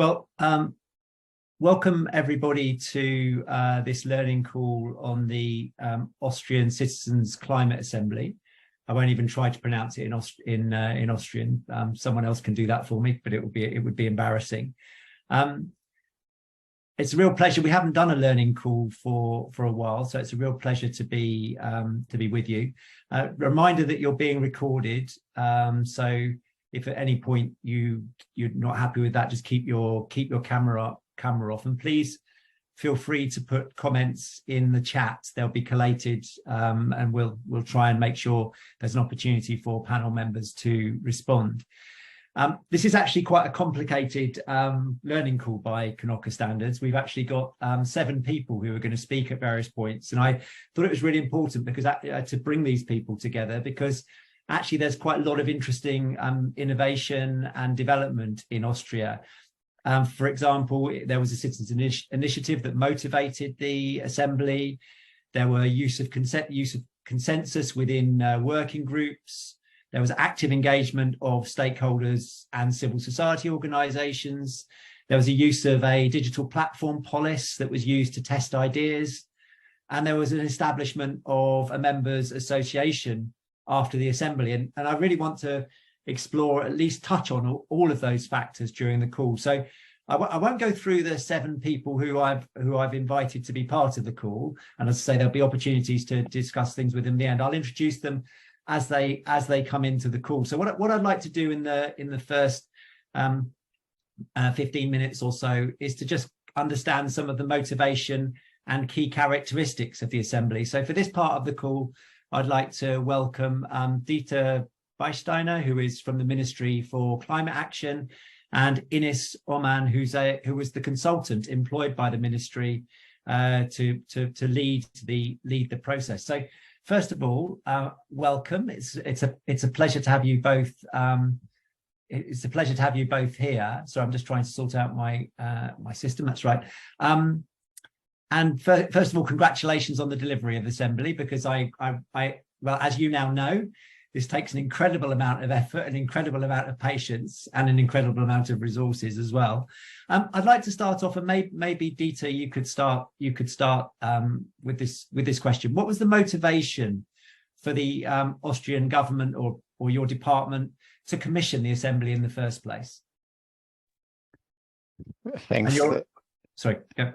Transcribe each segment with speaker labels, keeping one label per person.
Speaker 1: Well, welcome everybody to this learning call on the Austrian Citizens Climate Assembly. I won't even try to pronounce it in Austrian. Someone else can do that for me, but it would be embarrassing. It's a real pleasure. We haven't done a learning call for a while, so it's a real pleasure to be with you. Reminder that you're being recorded, so if at any point you're not happy with that, just keep your camera off, and please feel free to put comments in the chat. They'll be collated, and we'll try and make sure there's an opportunity for panel members to respond. This is actually quite a complicated learning call by Knoca standards. We've actually got 7 people who are going to speak at various points, and I thought it was really important because to bring these people together, because actually there's quite a lot of interesting innovation and development in Austria. For example, there was a citizens initiative that motivated the assembly. There were use of consensus within working groups. There was active engagement of stakeholders and civil society organizations. There was a use of a digital platform, Polis, that was used to test ideas. And there was an establishment of a members association after the assembly. And I really want to explore, at least touch on all of those factors during the call. So I won't go through the 7 people who I've invited to be part of the call. And as I say, there'll be opportunities to discuss things with them in the end. I'll introduce them as they come into the call. So what I'd like to do in the first 15 minutes or so is to just understand some of the motivation and key characteristics of the assembly. So for this part of the call, I'd like to welcome Dieter Beisteiner, who is from the Ministry for Climate Action, and Ines Oman, who was the consultant employed by the ministry to lead the process. So first of all, welcome. It's a pleasure to have you both. It's a pleasure to have you both here. So I'm just trying to sort out my system. That's right. And first of all, congratulations on the delivery of the assembly, because well, as you now know, this takes an incredible amount of effort, an incredible amount of patience, and an incredible amount of resources as well. I'd like to start off, and maybe Dieter, you could start with this question. What was the motivation for the Austrian government or your department to commission the assembly in the first place?
Speaker 2: Thanks.
Speaker 1: Sorry. Yeah.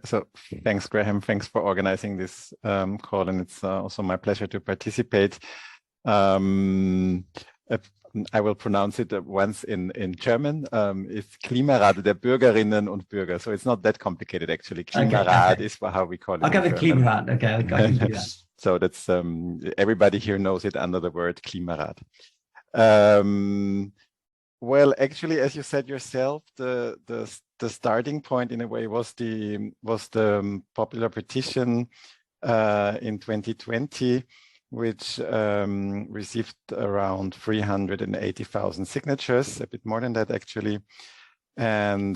Speaker 2: So thanks, Graham. Thanks for organizing this call, and it's also my pleasure to participate. I will pronounce it once in German. It's Klimarat der Bürgerinnen und Bürger. So it's not that complicated, actually. Klimarat is how we call it.
Speaker 1: I'll get the Klimarat. Okay, I can do that.
Speaker 2: So that's everybody here knows it under the word Klimarat. Well, actually, as you said yourself, the starting point in a way was the popular petition in 2020, which received around 380,000 signatures, a bit more than that actually, and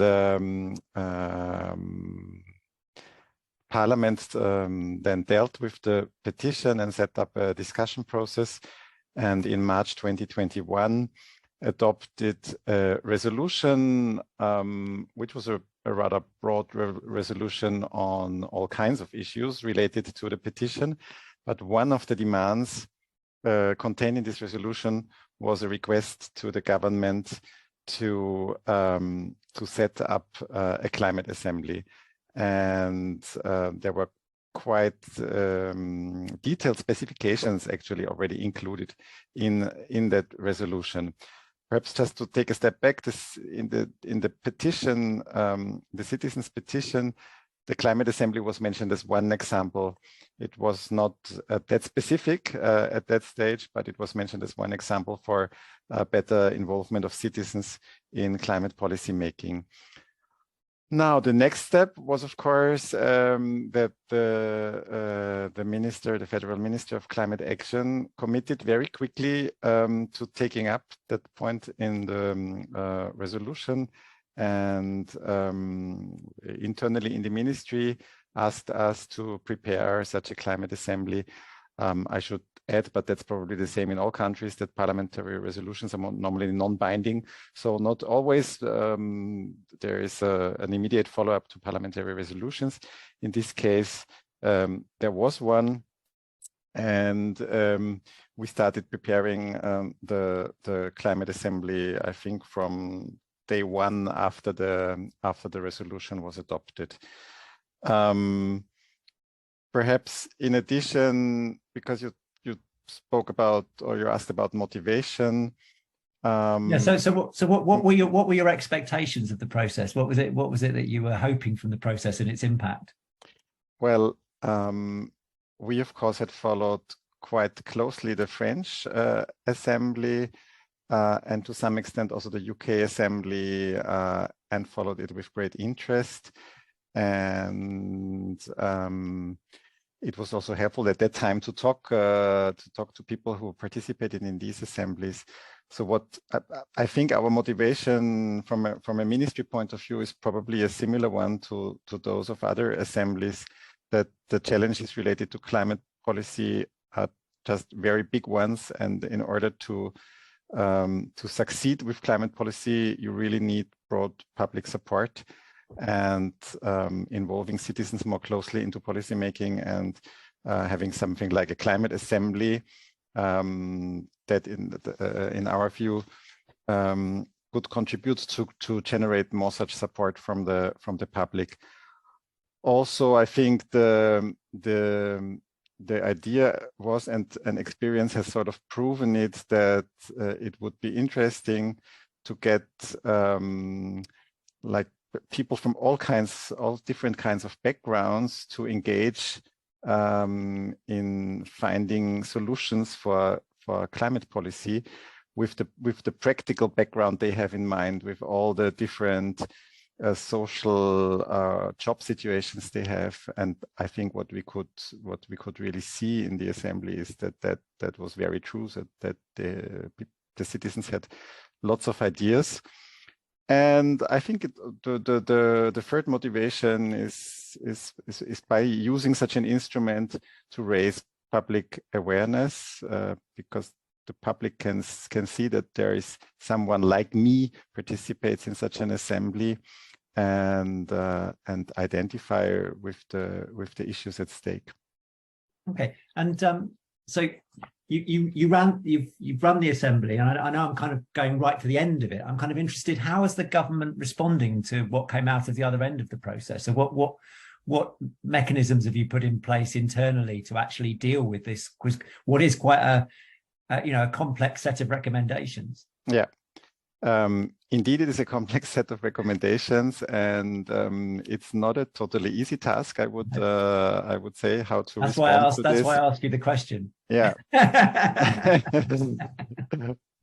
Speaker 2: Parliament then dealt with the petition and set up a discussion process, and in March 2021 adopted a resolution, which was a rather broad resolution on all kinds of issues related to the petition. But one of the demands contained in this resolution was a request to the government to set up a climate assembly. And there were quite detailed specifications actually already included in that resolution. Perhaps just to take a step back, in the petition, the citizens' petition, the Climate Assembly was mentioned as one example. It was not that specific at that stage, but it was mentioned as one example for better involvement of citizens in climate policy making. Now, the next step was, of course, that the Federal Minister of Climate Action committed very quickly to taking up that point in the resolution, and internally in the ministry asked us to prepare such a climate assembly I should add, but that's probably the same in all countries, that parliamentary resolutions are normally non-binding. So not always there is an immediate follow-up to parliamentary resolutions. In this case, there was one, and we started preparing the Climate Assembly, I think, from day one after the resolution was adopted. Perhaps in addition, because you spoke about, or you asked about motivation.
Speaker 1: Yeah. So what were your expectations of the process? What was it that you were hoping from the process and its impact?
Speaker 2: Well, we of course had followed quite closely the French Assembly, and to some extent also the UK Assembly, and followed it with great interest. And it was also helpful at that time to talk to people who participated in these assemblies. So what I think our motivation from a ministry point of view is probably a similar one to those of other assemblies, that the challenges related to climate policy are just very big ones, and in order to succeed with climate policy, you really need broad public support and involving citizens more closely into policymaking, and having something like a climate assembly that in our view could contribute to generate more such support from the public. Also, I think the idea was, and experience has sort of proven it, that it would be interesting to get like people from all different kinds of backgrounds to engage in finding solutions for climate policy with the practical background they have in mind, with all the different social job situations they have. And I think what we could really see in the assembly is that was very true, that the citizens had lots of ideas. And I think the third motivation is by using such an instrument to raise public awareness, because the public can see that there is someone like me participates in such an assembly, and identify with the issues at stake.
Speaker 1: Okay, and so you've run the assembly, and I know I'm kind of going right to the end of it. I'm kind of interested, how is the government responding to what came out of the other end of the process? So what mechanisms have you put in place internally to actually deal with this? What is quite a complex set of recommendations? Yeah.
Speaker 2: Indeed, it is a complex set of recommendations, and it's not a totally easy task. I would say, how to respond to this.
Speaker 1: That's why I asked you the question.
Speaker 2: Yeah.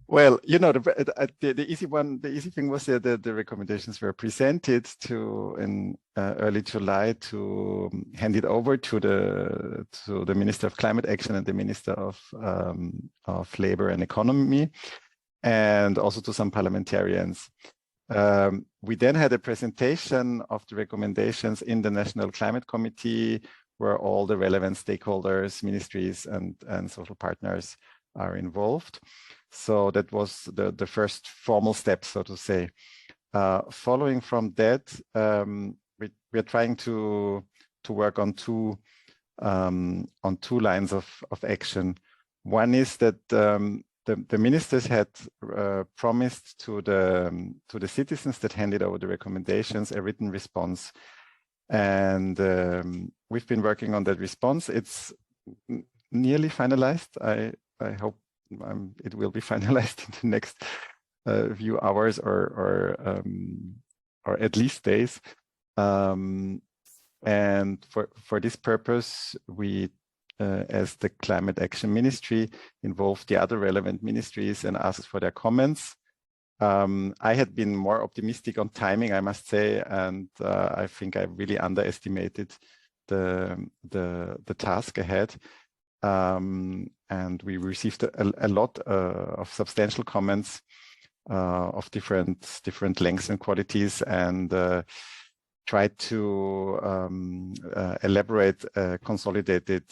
Speaker 2: Well, the easy thing was that the recommendations were presented in early July, to hand it over to the Minister of Climate Action and the Minister of Labor and Economy, and also to some parliamentarians. We then had a presentation of the recommendations in the National Climate Committee, where all the relevant stakeholders, ministries, and social partners are involved. So that was the first formal step, so to say. Following from that, we're trying to work on two lines of action. One is that the ministers had promised to the citizens that handed over the recommendations a written response, and we've been working on that response. It's nearly finalized. I hope it will be finalized in the next few hours or at least days. And for this purpose, we, as the Climate Action Ministry, involved the other relevant ministries and asked for their comments. I had been more optimistic on timing, I must say, and I think I really underestimated the task ahead. And we received a lot of substantial comments of different lengths and qualities, and tried to elaborate a consolidated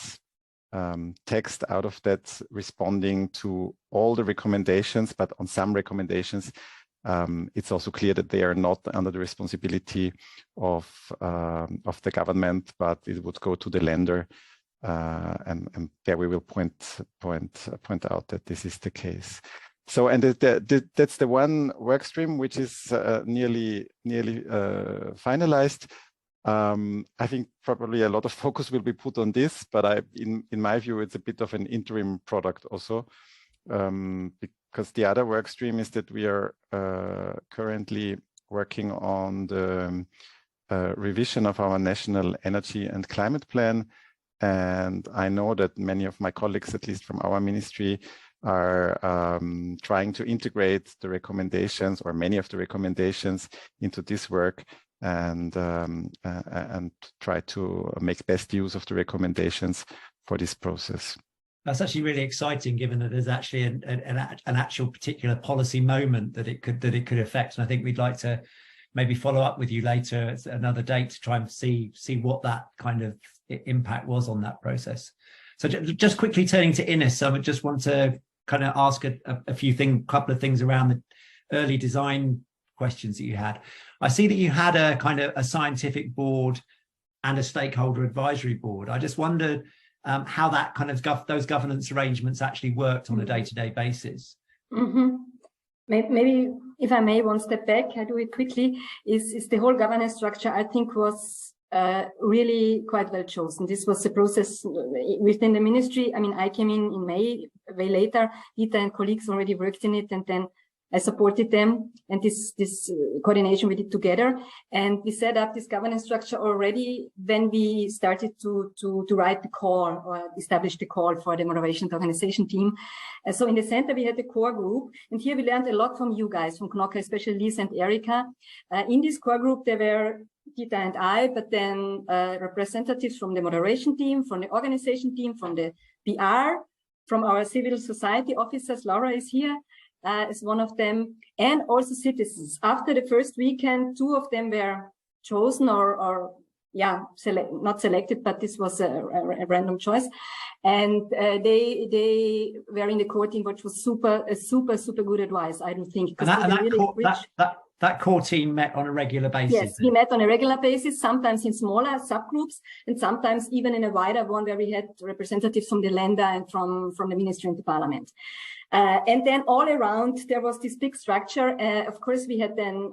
Speaker 2: text out of that, responding to all the recommendations, but on some recommendations, it's also clear that they are not under the responsibility of the government, but it would go to the lender, and there we will point out that this is the case. So, and that's the one work stream which is nearly finalized. I think probably a lot of focus will be put on this, but in my view, it's a bit of an interim product also, because the other work stream is that we are currently working on the revision of our national energy and climate plan. And I know that many of my colleagues, at least from our ministry, are trying to integrate the recommendations, or many of the recommendations, into this work, and try to make best use of the recommendations for this process.
Speaker 1: That's actually really exciting, given that there's actually an actual particular policy moment that it could affect. And I think we'd like to maybe follow up with you later at another date to try and see what that kind of impact was on that process. So just quickly turning to Ines, I would just want to kind of ask a couple of things around the early design questions that you had. I see that you had a kind of a scientific board and a stakeholder advisory board. I just wondered how that kind of those governance arrangements actually worked on a day-to-day basis.
Speaker 3: Mm-hmm. Maybe if I may, one step back, I do it quickly, is the whole governance structure, I think, was really quite well chosen. This was a process within the ministry. I mean, I came in May, way later. Dieter and colleagues already worked in it, and then I supported them, and this coordination we did together, and we set up this governance structure already when we started to write the call, or establish the call for the moderation and organization team. So in the center we had the core group, and here we learned a lot from you guys, from Knoca, especially Liz and Erika. In this core group there were Dieter and I, but then representatives from the moderation team, from the organization team, from the PR, from our civil society officers. Laura is here. Is one of them, and also citizens. After the first weekend, 2 of them were chosen, or not selected, but this was a random choice, and they were in the core team, which was super good advice, I do think.
Speaker 1: That core team met on a regular basis.
Speaker 3: Yes, we met on a regular basis, sometimes in smaller subgroups, and sometimes even in a wider one where we had representatives from the Länder and from the ministry and the parliament. And then all around there was this big structure. Of course, we had then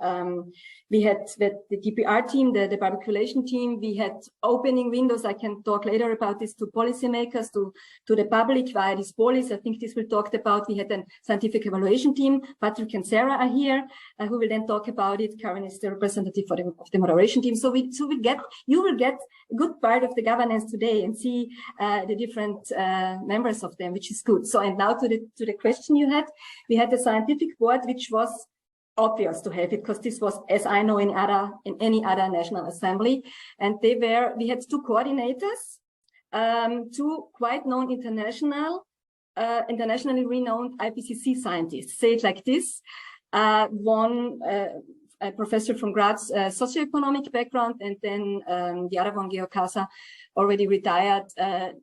Speaker 3: we had the DPR team, the public relation team. We had opening windows. I can talk later about this, to policymakers, to the public via this policy. I think this will talked about. We had a scientific evaluation team. Patrick and Sarah are here, who will then talk about it. Karen is the representative of the moderation team. So you will get a good part of the governance today and see the different members of them, which is good. So, and now to the question you had, we had a scientific board, which was obvious to have it, because this was, as I know, in any other national assembly, and we had 2 coordinators, 2 quite known internationally renowned IPCC scientists. Say it like this: one a professor from Graz, socioeconomic background, and then the other one, Georg Kasa, already retired,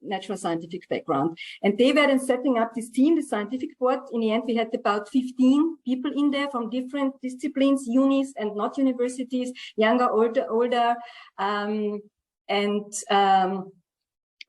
Speaker 3: natural scientific background. And they were then setting up this team, the scientific board. In the end, we had about 15 people in there from different disciplines, unis and not universities, younger, older.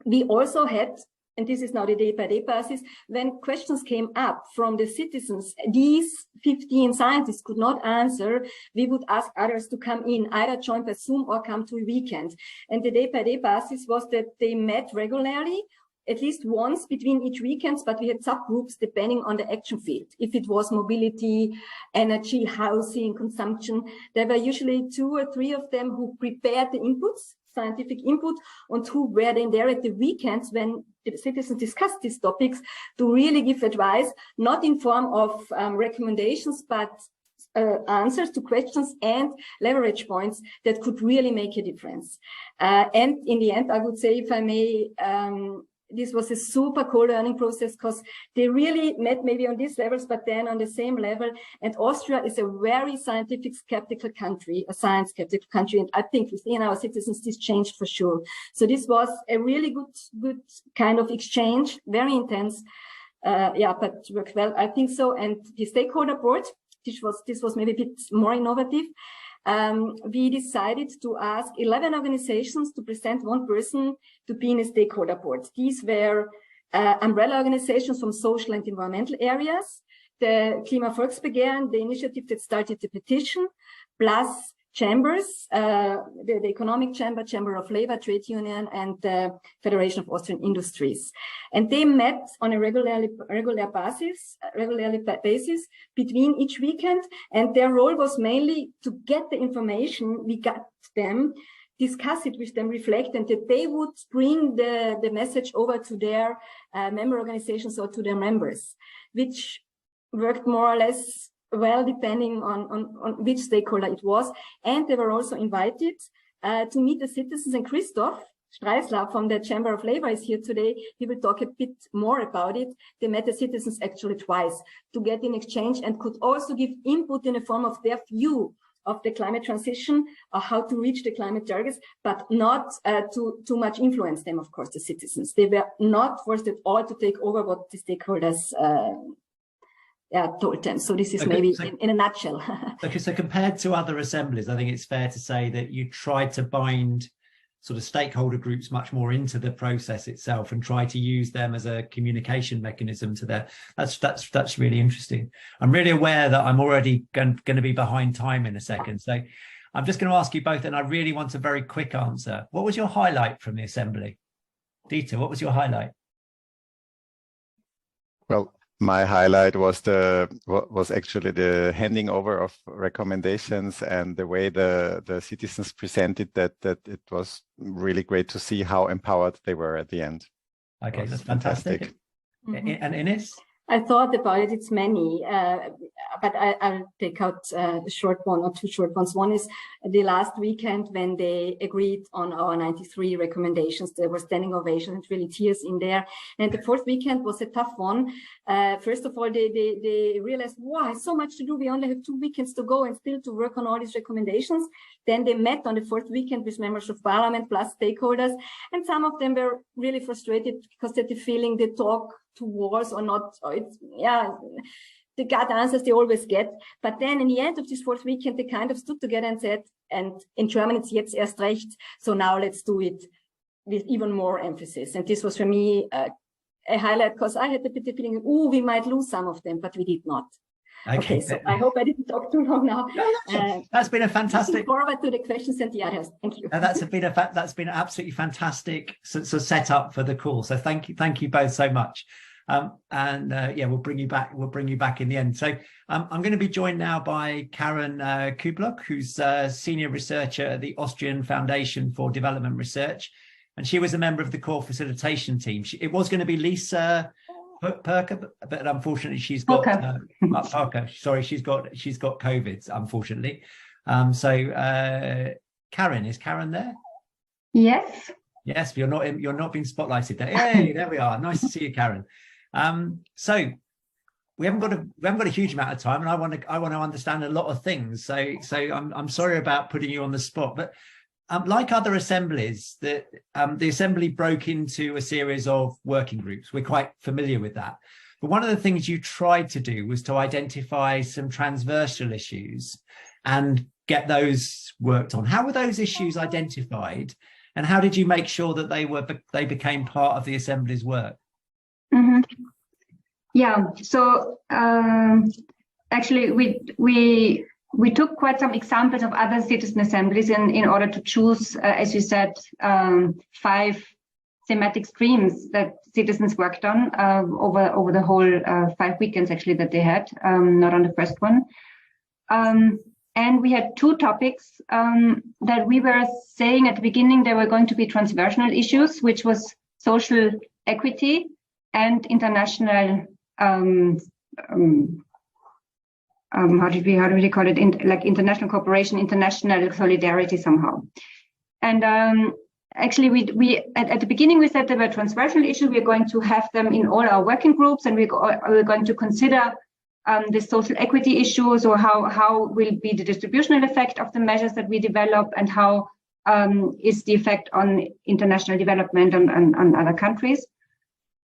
Speaker 3: We also had, and this is now the day-by-day basis, when questions came up from the citizens, these 15 scientists could not answer, we would ask others to come in, either join by Zoom or come to a weekend. And the day-by-day basis was that they met regularly, at least once between each weekends, but we had subgroups depending on the action field. If it was mobility, energy, housing, consumption, there were usually 2 or 3 of them who prepared the inputs, scientific input, and who were then there at the weekends when the citizens discussed these topics to really give advice, not in form of recommendations, but answers to questions and leverage points that could really make a difference. And in the end, I would say, if I may, this was a super cool learning process because they really met maybe on these levels, but then on the same level. And Austria is a very scientific skeptical country, a science skeptical country. And I think within our citizens, this changed for sure. So this was a really good kind of exchange, very intense. But worked well, I think so. And the stakeholder board, this was maybe a bit more innovative. We decided to ask 11 organizations to present one person to be in a stakeholder board. These were umbrella organizations from social and environmental areas, the Klimavolksbegehren, the initiative that started the petition, plus chambers, the economic chamber of labor, trade union, and the Federation of Austrian Industries. And they met on a regular basis between each weekend. And their role was mainly to get the information we got them, discuss it with them, reflect, and that they would bring the message over to their member organizations or to their members, which worked more or less well, depending on which stakeholder it was. And they were also invited to meet the citizens. And Christoph Streisler from the Chamber of Labor is here today. He will talk a bit more about it. They met the citizens actually twice to get in exchange and could also give input in the form of their view of the climate transition or how to reach the climate targets, but not to too much influence them, of course, the citizens. They were not forced at all to take over what the stakeholders told them. So this is maybe in a nutshell.
Speaker 1: Okay, so compared to other assemblies, I think it's fair to say that you tried to bind sort of stakeholder groups much more into the process itself and try to use them as a communication mechanism to their. That's really interesting. I'm really aware that I'm already going to be behind time in a second, so I'm just going to ask you both, and I really want a very quick answer. What was your highlight from the assembly? Dieter, what was your highlight?
Speaker 2: Well, my highlight was actually the handing over of recommendations and the way the citizens presented that it was really great to see how empowered they were at the end.
Speaker 1: Okay, that's fantastic. Mm-hmm. And Ines?
Speaker 3: I thought about it, it's many, but I'll take out a short one or two short ones. One is the last weekend when they agreed on our 93 recommendations. There were standing ovations and really tears in there. And the fourth weekend was a tough one. First of all, they realized, wow, so much to do. We only have 2 weekends to go and still to work on all these recommendations. Then they met on the fourth weekend with members of parliament plus stakeholders. And some of them were really frustrated because they had the feeling they talk to walls or not. They got answers they always get. But then in the end of this fourth weekend, they kind of stood together and said, and in German, it's jetzt erst recht. So now let's do it with even more emphasis. And this was for me a highlight because I had the feeling, we might lose some of them, but we did not. Okay, so I hope I didn't talk too long now.
Speaker 1: That's been a fantastic.
Speaker 3: Looking forward to the questions and the others. Thank you.
Speaker 1: That's been an absolutely fantastic setup for the call. So thank you both so much. We'll bring you back. We'll bring you back in the end. So I'm going to be joined now by Karen Kublock, who's a senior researcher at the Austrian Foundation for Development Research, and she was a member of the core facilitation team. It was going to be Lisa Perker, but unfortunately she's got Parker. Sorry, she's got COVID, unfortunately. Karen, is Karen there?
Speaker 3: Yes.
Speaker 1: Yes, you're not being spotlighted there. Hey, there we are. Nice to see you, Karen. So we haven't got a huge amount of time, and I want to understand a lot of things. So I'm sorry about putting you on the spot, but like other assemblies, the assembly broke into a series of working groups. We're quite familiar with that. But one of the things you tried to do was to identify some transversal issues and get those worked on. How were those issues identified, and how did you make sure that they became part of the assembly's work?
Speaker 4: Mm-hmm. Yeah. So actually, we took quite some examples of other citizen assemblies in order to choose, as you said, 5 thematic streams that citizens worked on over the whole 5 weekends actually that they had, not on the first one. And we had 2 topics that we were saying at the beginning they were going to be transversal issues, which was social equity and international how do we call it? International cooperation, international solidarity somehow. And actually, we at the beginning we said there were transversal issues. We're going to have them in all our working groups, and we're going to consider the social equity issues, or how will be the distributional effect of the measures that we develop, and how is the effect on international development on other countries.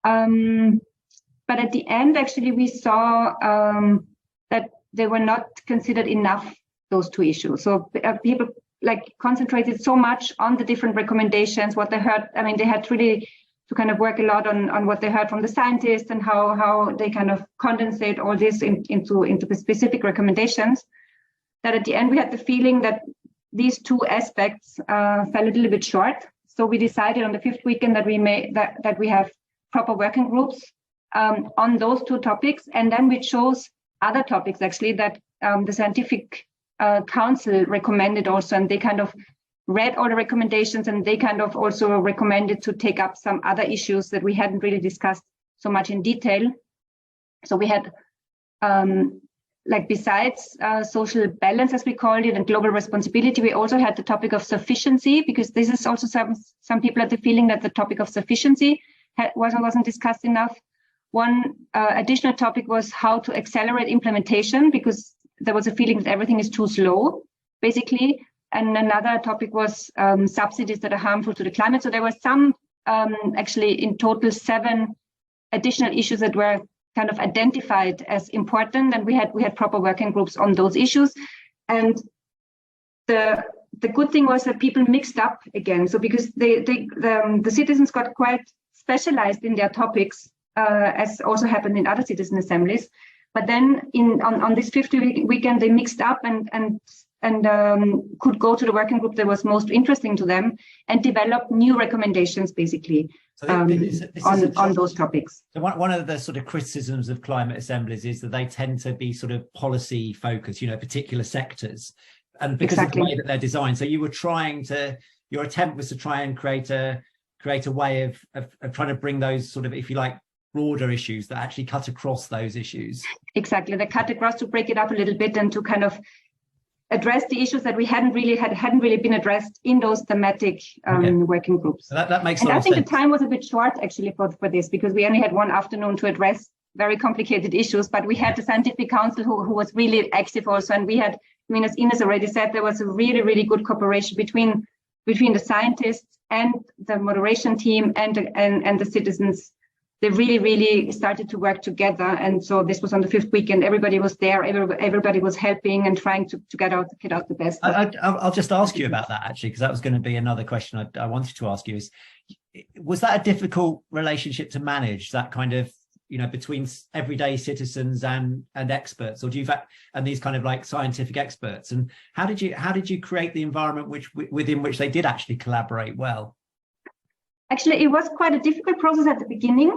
Speaker 4: But at the end, actually, we saw that they were not considered enough, those two issues. So people concentrated so much on the different recommendations, what they heard. I mean, they had really to kind of work a lot on what they heard from the scientists, and how they kind of condensate all this into specific recommendations, that at the end we had the feeling that these two aspects fell a little bit short. So we decided on the 5th weekend that we have proper working groups on those two topics, and then we chose other topics actually that the scientific council recommended also, and they kind of read all the recommendations, and they kind of also recommended to take up some other issues that we hadn't really discussed so much in detail. So we had besides social balance, as we called it, and global responsibility, we also had the topic of sufficiency, because this is also some people had the feeling that the topic of sufficiency wasn't discussed enough. One additional topic was how to accelerate implementation, because there was a feeling that everything is too slow, basically. And another topic was subsidies that are harmful to the climate. So there were some, actually in total 7 additional issues that were kind of identified as important, and we had proper working groups on those issues. And the good thing was that people mixed up again. So because the citizens got quite specialized in their topics, as also happened in other citizen assemblies. But then on this 50 weekend, they mixed up and could go to the working group that was most interesting to them and develop new recommendations, basically, so on those topics.
Speaker 1: So one of the sort of criticisms of climate assemblies is that they tend to be sort of policy focused, particular sectors, and because of the way that they're designed. So your attempt was to try and create a way of trying to bring those sort of, if you like, broader issues that actually cut across those issues. Exactly,
Speaker 4: they cut across to break it up a little bit and to kind of address the issues that we hadn't really been addressed in those thematic working groups. So that makes a lot of sense. I think the time was a bit short actually for this, because we only had one afternoon to address very complicated issues, but we had the scientific council who was really active also, and we had, as Ines already said, there was a really, really good cooperation between the scientists and the moderation team and the citizens. They really, really started to work together. And so this was on the 5th weekend. Everybody was there. Everybody was helping and trying to get out the best. I'll just ask you about that, actually, because that was going to be another question I wanted to ask you. Was that a difficult relationship to manage, that kind of, between everyday citizens and experts, or and these kind of like scientific experts? And how did you create the environment within which they did actually collaborate well? Actually, it was quite a difficult process at the beginning,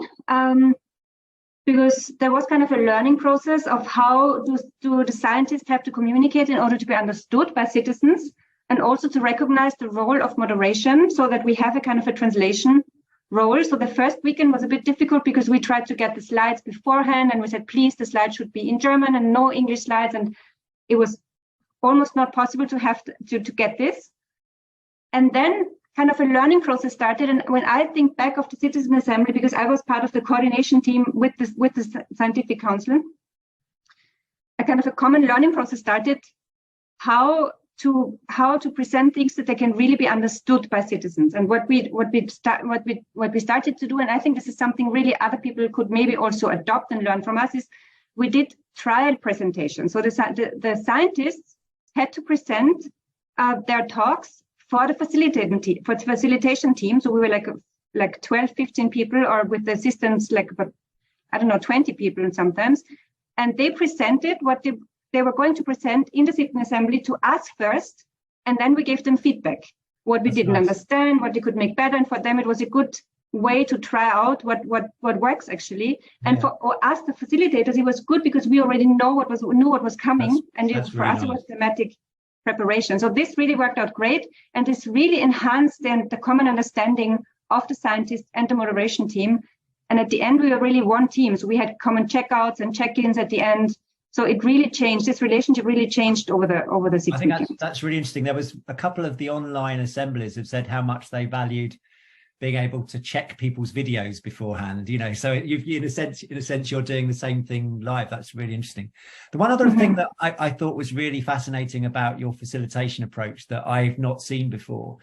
Speaker 4: because there was kind of a learning process of how do the scientists have to communicate in order to be understood by citizens, and also to recognize the role of moderation, so that we have a kind of a translation role. So the first weekend was a bit difficult because we tried to get the slides beforehand, and we said, please, the slides should be in German and no English slides, and it was almost not possible to have to get this. And then kind of a learning process started. And when I think back of the Citizen Assembly, because I was part of the coordination team with the Scientific Council, a kind of a common learning process started, how to present things that they can really be understood by citizens. And what we started to do, and I think this is something really other people could maybe also adopt and learn from us, is we did trial presentations. So the scientists had to present their talks for the facilitation team. So we were like 12, 15 people, or with the assistants, about, 20 people sometimes. And they presented what they were going to present in the Citizen Assembly to us first, and then we gave them feedback, what we didn't understand, what they could make better. And for them, it was a good way to try out what works actually. And for us, the facilitators, it was good because we already knew what was coming, and for us, it was thematic preparation. So this really worked out great, and this really enhanced the common understanding of the scientists and the moderation team. And at the end, we were really one team. So we had common checkouts and check-ins at the end. So it really changed. This relationship really changed over the 6 weekends.
Speaker 1: I think that's really interesting. There was a couple of the online assemblies have said how much they valued being able to check people's videos beforehand, so in a sense you're doing the same thing live. That's really interesting. The one other thing that I thought was really fascinating about your facilitation approach that I've not seen before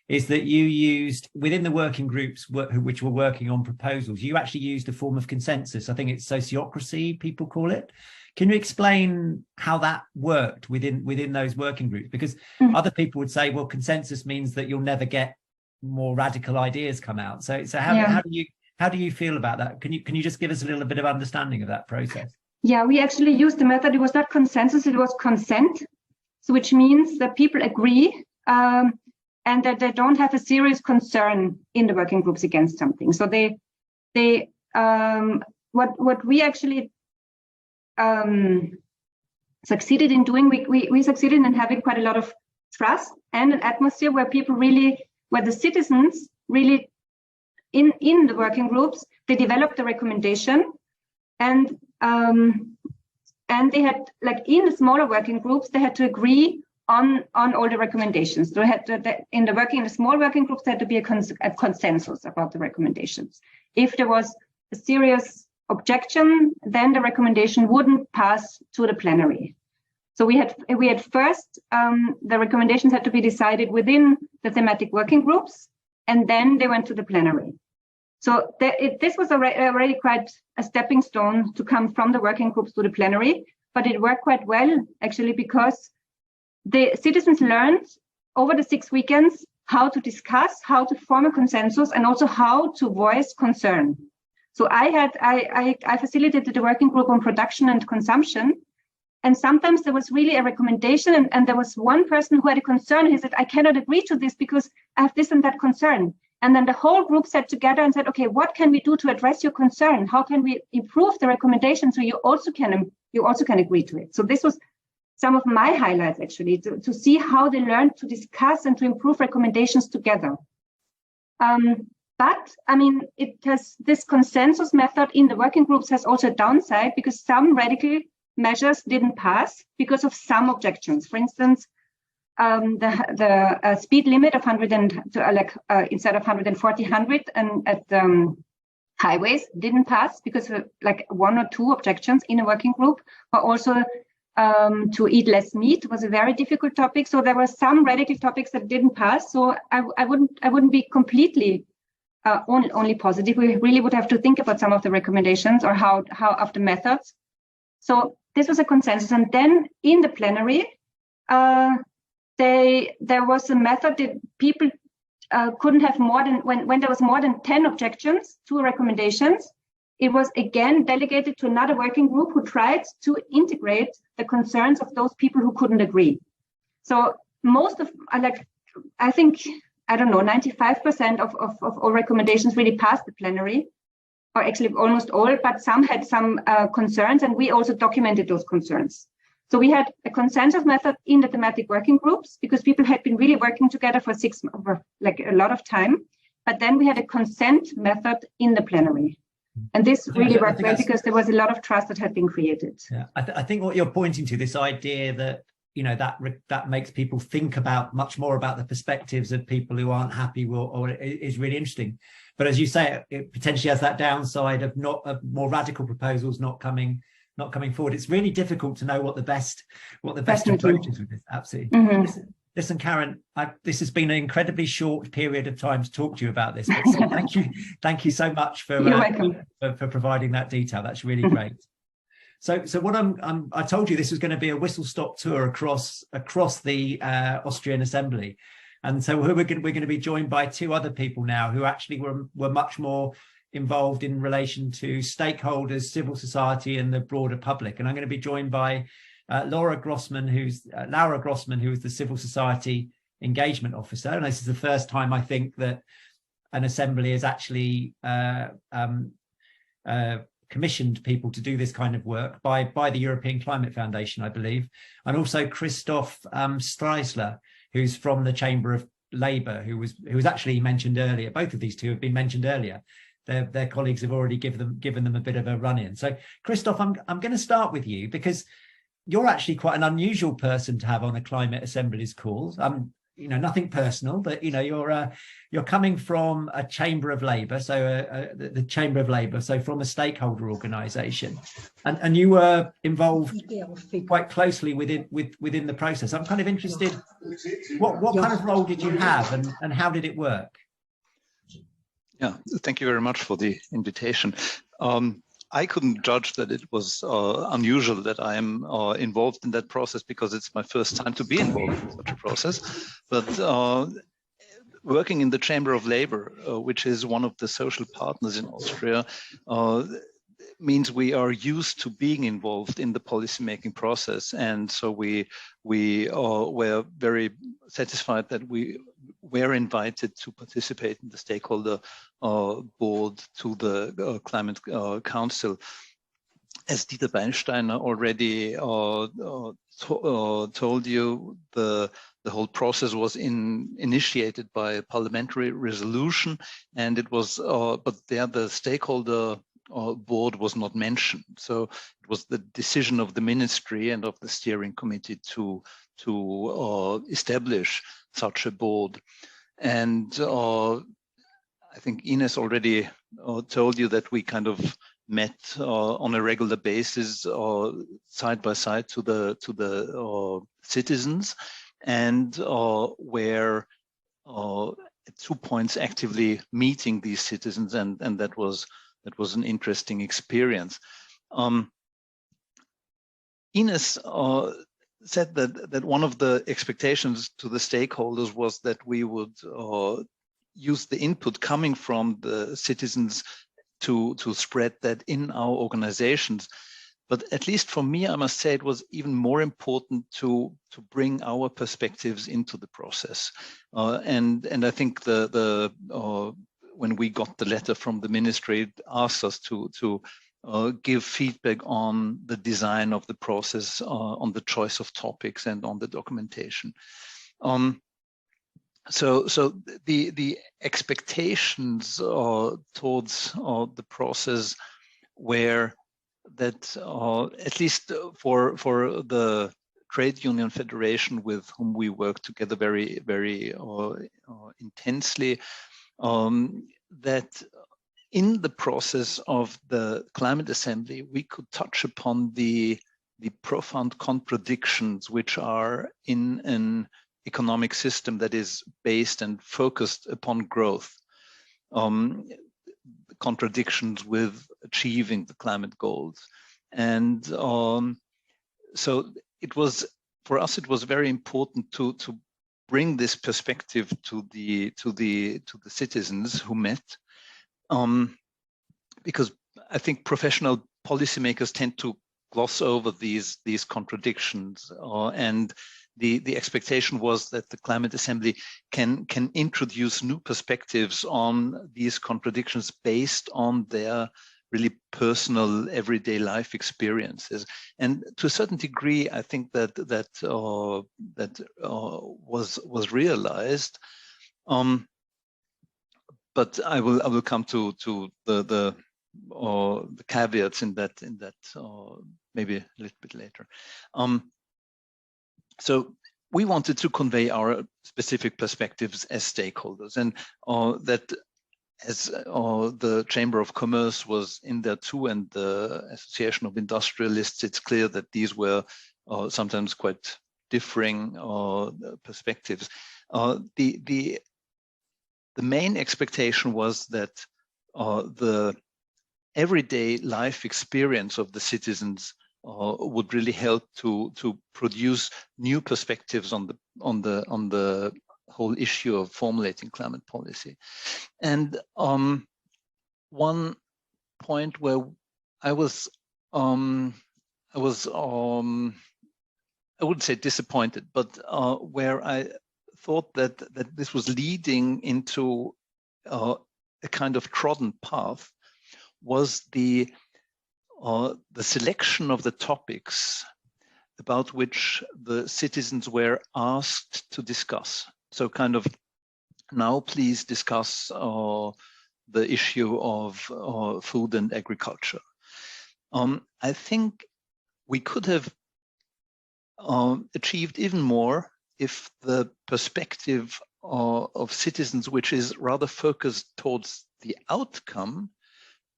Speaker 1: is that you used, within the working groups which were working on proposals, you actually used a form of consensus. I think it's sociocracy, people call it. Can you explain how that worked within those working groups? Because other people would say, well, consensus means that you'll never get more radical ideas come out. So how do you feel about that? Can you just give us a little bit of understanding of that process?
Speaker 4: Yeah, we actually used the method. It was not consensus, it was consent. So which means that people agree and that they don't have a serious concern in the working groups against something. So what we actually succeeded in doing, we succeeded in having quite a lot of trust and an atmosphere where the citizens really in the working groups, they developed the recommendation and they had, like in the smaller working groups, they had to agree on all the recommendations. So in the small working groups, there had to be a consensus about the recommendations. If there was a serious objection, then the recommendation wouldn't pass to the plenary. So we had first, the recommendations had to be decided within the thematic working groups, and then they went to the plenary. So this was already quite a stepping stone to come from the working groups to the plenary, but it worked quite well, actually, because the citizens learned over the 6 weekends how to discuss, how to form a consensus, and also how to voice concern. So I facilitated the working group on production and consumption. And sometimes there was really a recommendation and there was one person who had a concern. He said, I cannot agree to this because I have this and that concern. And then the whole group sat together and said, okay, what can we do to address your concern? How can we improve the recommendation so you also can agree to it? So this was some of my highlights, actually, to see how they learned to discuss and to improve recommendations together. But I mean, this consensus method in the working groups has also a downside because some radical measures didn't pass because of some objections. For instance, the speed limit of 100 instead of 140, 100 and at highways didn't pass because of like 1 or 2 objections in a working group. But also to eat less meat was a very difficult topic. So there were some radical topics that didn't pass. So I wouldn't be completely only positive. We really would have to think about some of the recommendations or how of the methods. So this was a consensus. And then in the plenary, there was a method that people couldn't have more than, when there was more than 10 objections to recommendations, it was again delegated to another working group who tried to integrate the concerns of those people who couldn't agree. So most of, I think, I don't know, 95% of all recommendations really passed the plenary, or actually almost all, but some had some concerns, and we also documented those concerns. So we had a consensus method in the thematic working groups because people had been really working together for a lot of time. But then we had a consent method in the plenary. And this really worked well because there was a lot of trust that had been created.
Speaker 1: Yeah, I think what you're pointing to, this idea that, that makes people think about much more about the perspectives of people who aren't happy or is really interesting. But as you say, it potentially has that downside of more radical proposals not coming forward. It's really difficult to know what the best approach is with this. Absolutely. Mm-hmm. Listen, Karen, this has been an incredibly short period of time to talk to you about this. But thank you so much for providing that detail. That's really great. So what I told you this was going to be a whistle-stop tour across the Austrian Assembly, and so we're going to be joined by 2 other people now who actually were much more involved in relation to stakeholders, civil society, and the broader public. And I'm going to be joined by Laura Grossman, who's the Civil Society Engagement Officer. And this is the first time I think that an assembly has actually commissioned people to do this kind of work by the European Climate Foundation, I believe. And also Christoph Streisler, who's from the Chamber of Labour, who was actually mentioned earlier. Both of these 2 have been mentioned earlier. their colleagues have already given them a bit of a run in. So Christoph, I'm going to start with you because you're actually quite an unusual person to have on a Climate Assemblies call. You know, nothing personal, but you know, you're coming from a chamber of labour, so the Chamber of Labour, so from a stakeholder organisation, and you were involved quite closely within the process. I'm kind of interested, what kind of role did you have, and how did it work?
Speaker 5: Yeah, thank you very much for the invitation. I couldn't judge that it was unusual that I am involved in that process because it's my first time to be involved in such a process. But working in the Chamber of Labour, which is one of the social partners in Austria, means we are used to being involved in the policymaking process. And so we were very satisfied that we were invited to participate in the stakeholder board to the Climate Council. As Dieter Beinsteiner already told you, the whole process was initiated by a parliamentary resolution, and it was, but there the stakeholder board was not mentioned. So it was the decision of the ministry and of the steering committee to establish such a board. And I think Ines already told you that we kind of met on a regular basis, side by side to the citizens, and were at 2 points actively meeting these citizens, and that was an interesting experience. Ines said that one of the expectations to the stakeholders was that we would use the input coming from the citizens to spread that in our organizations. But at least for me, I must say it was even more important to bring our perspectives into the process. And I think when we got the letter from the ministry, it asked us to give feedback on the design of the process, on the choice of topics, and on the documentation. So the expectations towards the process were that at least for the trade union federation with whom we work together very, very intensely, that in the process of the Climate Assembly, we could touch upon the profound contradictions which are in an economic system that is based and focused upon growth. Contradictions with achieving the climate goals. And so it was, for us, it was very important to bring this perspective to the citizens who met, because I think professional policymakers tend to gloss over these contradictions, and the expectation was that the Climate Assembly can introduce new perspectives on these contradictions based on their really personal everyday life experiences. And to a certain degree, I think that was realized. But I will come to the caveats in that maybe a little bit later. So we wanted to convey our specific perspectives as stakeholders, and that as the Chamber of Commerce was in there too, and the Association of Industrialists, it's clear that these were sometimes quite differing perspectives. The main expectation was that the everyday life experience of the citizens would really help to produce new perspectives on the whole issue of formulating climate policy. And one point where I wouldn't say disappointed, but where I thought that this was leading into a kind of trodden path was the selection of the topics about which the citizens were asked to discuss. So kind of, now please discuss the issue of food and agriculture. I think we could have achieved even more if the perspective of citizens, which is rather focused towards the outcome,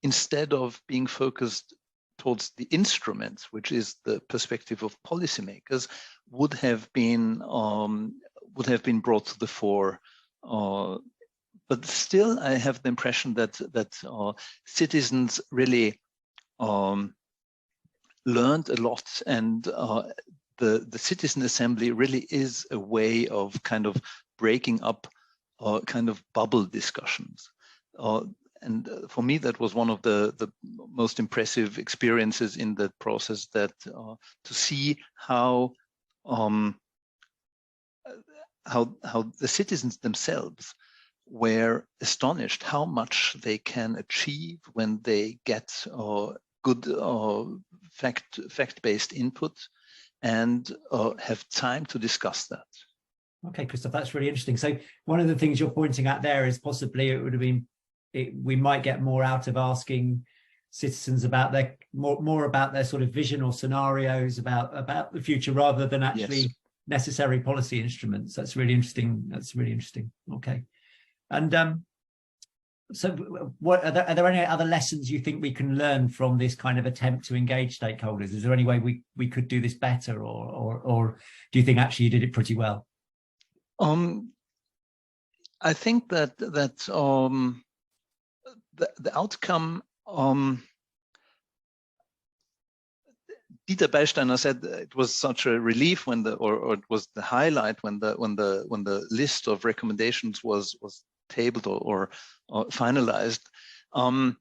Speaker 5: instead of being focused towards the instruments, which is the perspective of policymakers, would have been brought to the fore. But still, I have the impression that citizens really learned a lot, and the Citizen Assembly really is a way of kind of breaking up kind of bubble discussions. And for me, that was one of the most impressive experiences in that process, that to see how the citizens themselves were astonished how much they can achieve when they get good fact-based input and have time to discuss that.
Speaker 1: Okay, Christoph, that's really interesting. So one of the things you're pointing at there is possibly it would have been, we might get more out of asking citizens about their more about their sort of vision or scenarios about the future, rather than actually necessary policy instruments. That's really interesting. That's really interesting. Okay, and so what are there any other lessons you think we can learn from this kind of attempt to engage stakeholders? Is there any way we could do this better, or do you think actually you did it pretty well?
Speaker 5: I think that the outcome, Dieter Beisteiner said it was such a relief when or it was the highlight when the list of recommendations was tabled or finalized. I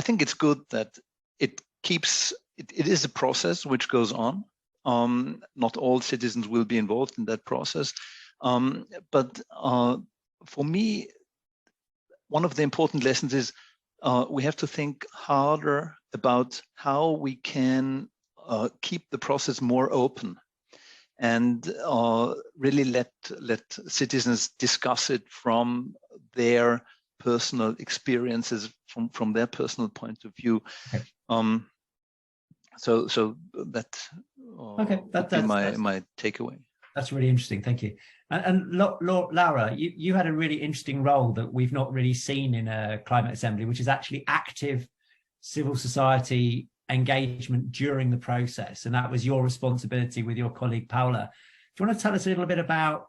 Speaker 5: think it's good that it is a process which goes on. Not all citizens will be involved in that process, but for me, one of the important lessons is we have to think harder about how we can keep the process more open, and really let citizens discuss it from their personal experiences, from their personal point of view. Okay. So that would be my takeaway.
Speaker 1: That's really interesting. Thank you. And Laura, you had a really interesting role that we've not really seen in a climate assembly, which is actually active civil society engagement during the process. And that was your responsibility with your colleague, Paula. Do you want to tell us a little bit about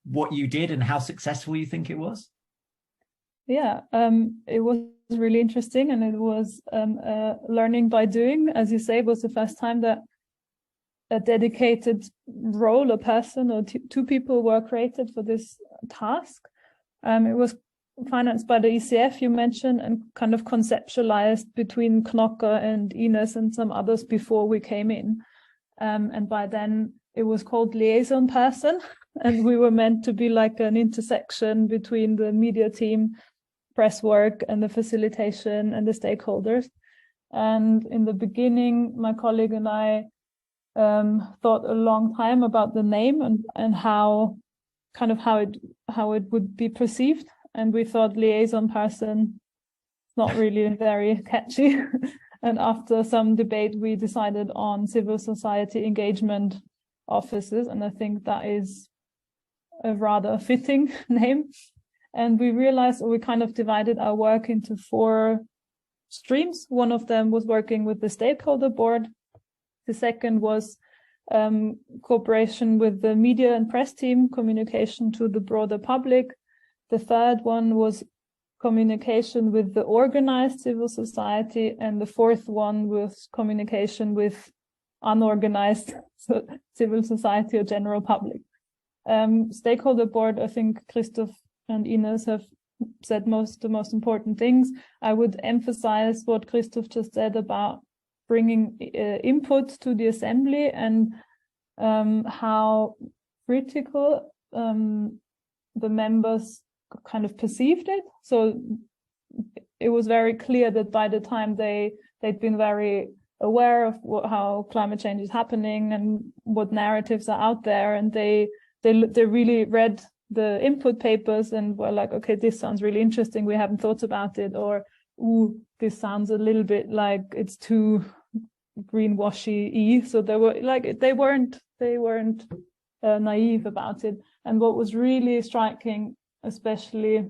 Speaker 1: what you did and how successful you think it was?
Speaker 6: Yeah, it was really interesting, and it was learning by doing. As you say, it was the first time that a dedicated role, a person or two people were created for this task. It was financed by the ECF you mentioned, and kind of conceptualized between Knoca and Ines and some others before we came in. And by then it was called liaison person, and we were meant to be like an intersection between the media team, press work, and the facilitation and the stakeholders. And in the beginning, my colleague and I thought a long time about the name and how it would be perceived, and we thought liaison person not really very catchy. And after some debate, we decided on civil society engagement offices, and I think that is a rather fitting name. And we realized, we kind of divided our work into 4 streams. One of them was working with the stakeholder board. The second was cooperation with the media and press team, communication to the broader public. The third one was communication with the organized civil society. And the fourth one was communication with unorganized civil society or general public. Stakeholder board, I think Christoph and Ines have said the most important things. I would emphasize what Christoph just said about bringing input to the assembly, and how critical the members kind of perceived it. So it was very clear that by the time they'd been very aware of how climate change is happening and what narratives are out there, and they really read the input papers and were like, okay, this sounds really interesting, we haven't thought about it, or ooh, this sounds a little bit like it's too greenwashy-y. So they were like, they weren't naive about it. And what was really striking, especially,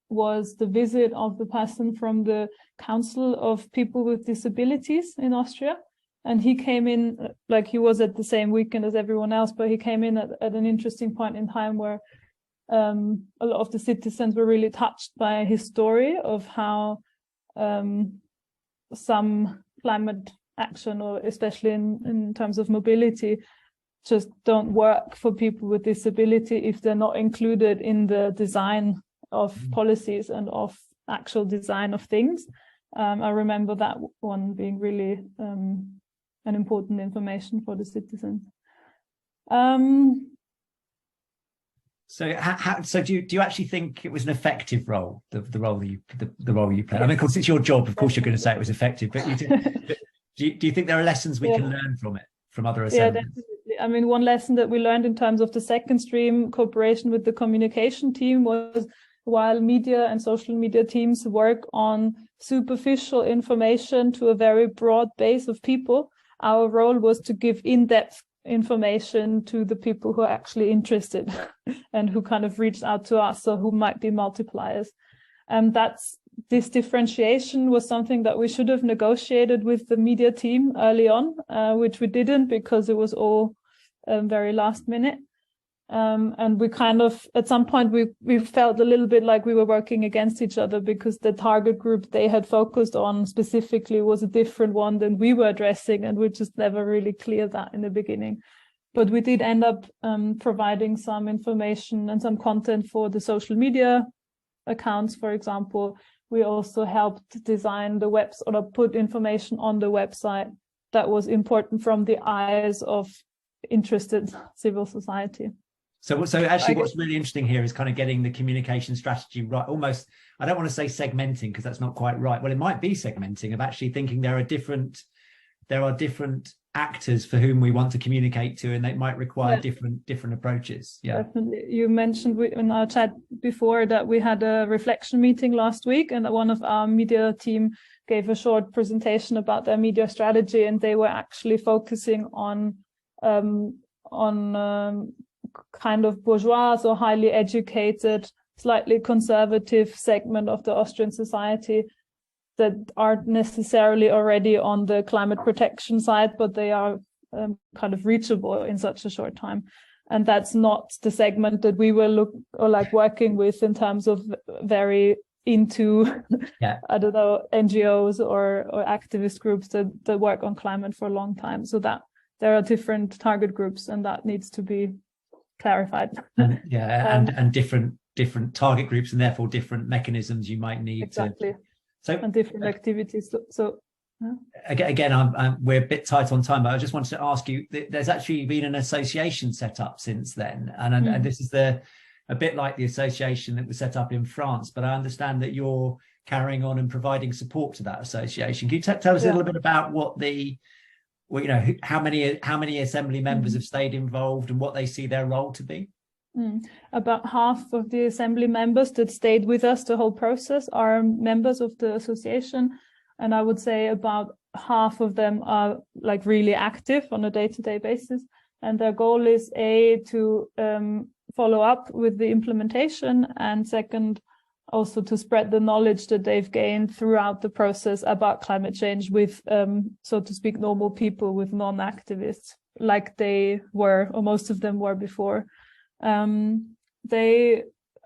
Speaker 6: was the visit of the person from the Council of People with Disabilities in Austria. And he came in, like he was at the same weekend as everyone else, but he came in at an interesting point in time where a lot of the citizens were really touched by his story of how some climate action, or especially in terms of mobility, just don't work for people with disability if they're not included in the design of policies and of actual design of things. I remember that one being really an important information for the citizens.
Speaker 1: So do you actually think it was an effective role, the role you played? I mean, of course, it's your job. Of course, you're going to say it was effective, but do you think there are lessons we can learn from it, from other assemblies?
Speaker 6: Yeah, definitely. I mean, one lesson that we learned in terms of the second stream cooperation with the communication team was, while media and social media teams work on superficial information to a very broad base of people, our role was to give in-depth information to the people who are actually interested and who kind of reached out to us, or who might be multipliers. And this differentiation was something that we should have negotiated with the media team early on, which we didn't, because it was all very last minute. And we kind of, at some point, we felt a little bit like we were working against each other, because the target group they had focused on specifically was a different one than we were addressing, and we just never really cleared that in the beginning. But we did end up providing some information and some content for the social media accounts, for example. We also helped design the website, or put information on the website that was important from the eyes of interested civil society.
Speaker 1: So actually what's really interesting here is kind of getting the communication strategy right. Almost, I don't want to say segmenting, because that's not quite right. Well, it might be segmenting, of actually thinking there are different actors for whom we want to communicate to, and they might require different approaches. Yeah, definitely.
Speaker 6: You mentioned in our chat before that we had a reflection meeting last week, and that one of our media team gave a short presentation about their media strategy, and they were actually focusing on kind of bourgeois or highly educated, slightly conservative segment of the Austrian society that aren't necessarily already on the climate protection side, but they are kind of reachable in such a short time. And that's not the segment that we were working with in terms of very into, I don't know, NGOs or activist groups that work on climate for a long time. So that there are different target groups, and that needs to be clarified.
Speaker 1: And different target groups, and therefore different mechanisms you might need.
Speaker 6: Exactly. And different activities. So
Speaker 1: again, we're a bit tight on time, but I just wanted to ask you, there's actually been an association set up since then, and this is a bit like the association that was set up in France, but I understand that you're carrying on and providing support to that association. Can you tell us a little bit about how many assembly members have stayed involved and what they see their role to be?
Speaker 6: About half of the assembly members that stayed with us the whole process are members of the association, and I would say about half of them are like really active on a day-to-day basis, and their goal is to follow up with the implementation, and second, also to spread the knowledge that they've gained throughout the process about climate change with, so to speak, normal people, with non-activists, like they were, or most of them were before. I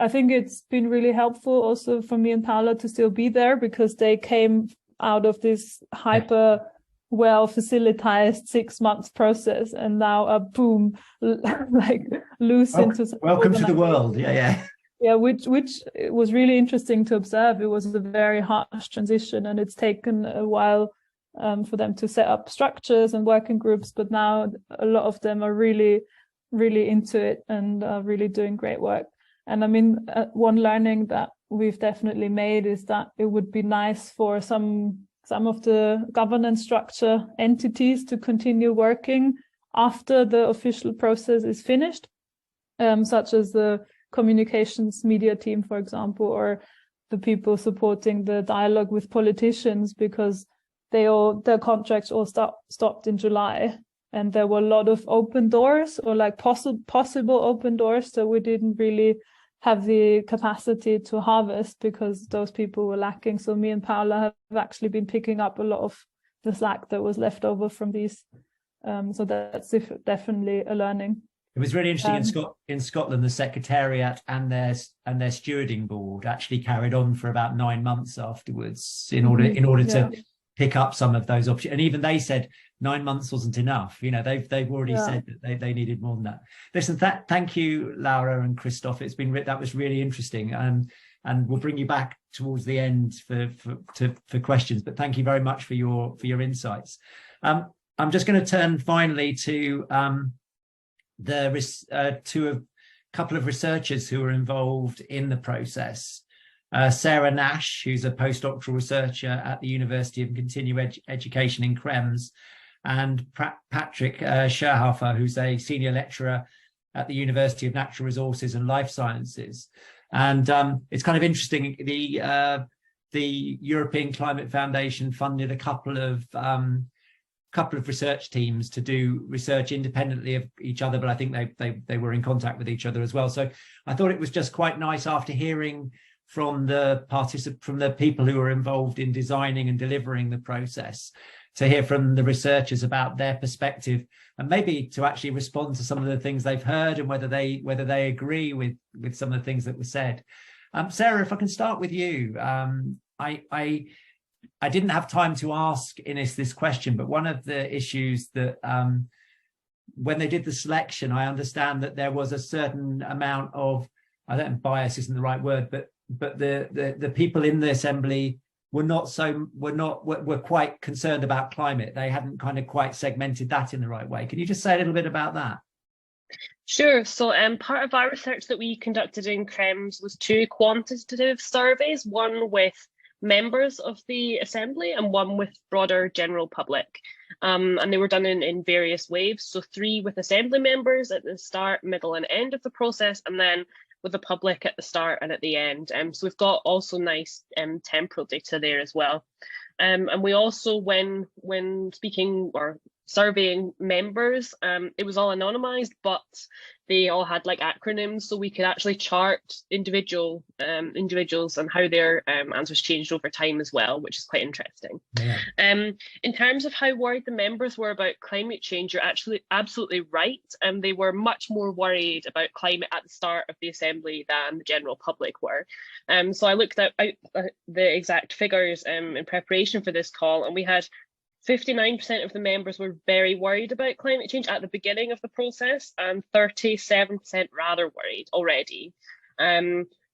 Speaker 6: think it's been really helpful also for me and Paula to still be there, because they came out of this hyper well facilitated 6 months process, and now are boom, like loose into
Speaker 1: welcome to the world.
Speaker 6: Which was really interesting to observe. It was a very harsh transition, and it's taken a while for them to set up structures and working groups, but now a lot of them are really into it and are really doing great work. And I mean, one learning that we've definitely made is that it would be nice for some of the governance structure entities to continue working after the official process is finished, such as the communications media team, for example, or the people supporting the dialogue with politicians, because their contracts all stopped in July, and there were a lot of open doors, or like possible open doors, so we didn't really have the capacity to harvest because those people were lacking. So me and Paula have actually been picking up a lot of the slack that was left over from these. So that's definitely a learning.
Speaker 1: It was really interesting in Scotland, the Secretariat and their stewarding board actually carried on for about 9 months afterwards in order to pick up some of those options. And even they said 9 months wasn't enough. You know, they've already said that they needed more than that. Listen, thank you, Laura and Christoph. That was really interesting, and we'll bring you back towards the end for questions. But thank you very much for your insights. I'm just going to turn finally to a couple of researchers who are involved in the process. Sarah Nash, who's a postdoctoral researcher at the University of Continuing Education in Krems, and Patrick Scherhofer, who's a senior lecturer at the University of Natural Resources and Life Sciences. And it's kind of interesting, the European Climate Foundation funded a couple of research teams to do research independently of each other, but I think they were in contact with each other as well. So I thought it was just quite nice, after hearing from the people who were involved in designing and delivering the process, to hear from the researchers about their perspective, and maybe to actually respond to some of the things they've heard, and whether they agree with some of the things that were said. Sarah, if I can start with you. I didn't have time to ask Ines this question, but one of the issues that when they did the selection, I understand that there was a certain amount of, I don't know, bias isn't the right word, but the people in the assembly were quite concerned about climate. They hadn't kind of quite segmented that in the right way. Can you just say a little bit about that?
Speaker 7: Sure. So part of our research that we conducted in Krems was 2 quantitative surveys, one with members of the Assembly and one with broader general public. And they were done in various waves. So 3 with Assembly members at the start, middle and end of the process, and then with the public at the start and at the end. So we've got also nice temporal data there as well. And we also, when speaking or surveying members, it was all anonymized, but they all had like acronyms, so we could actually chart individuals and how their answers changed over time as well, which is quite interesting. Yeah. In terms of how worried the members were about climate change, you're actually absolutely right. They were much more worried about climate at the start of the Assembly than the general public were. So I looked at the exact figures in preparation for this call, and we had 59% of the members were very worried about climate change at the beginning of the process, and 37% rather worried already,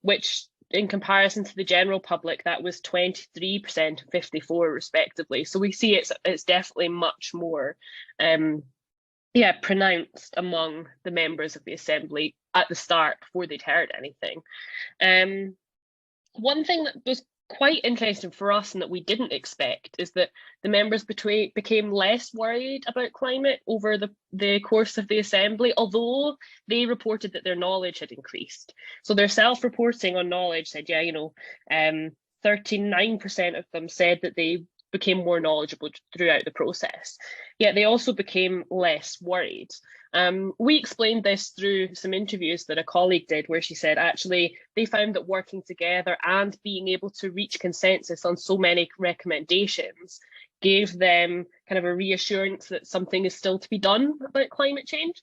Speaker 7: which in comparison to the general public, that was 23% and 54% respectively. So we see it's definitely much more pronounced among the members of the Assembly at the start before they'd heard anything. One thing that was quite interesting for us and that we didn't expect is that the members became less worried about climate over the course of the Assembly, although they reported that their knowledge had increased. So their self-reporting on knowledge said, 39% of them said that they became more knowledgeable throughout the process, yet they also became less worried. We explained this through some interviews that a colleague did, where she said actually they found that working together and being able to reach consensus on so many recommendations gave them kind of a reassurance that something is still to be done about climate change.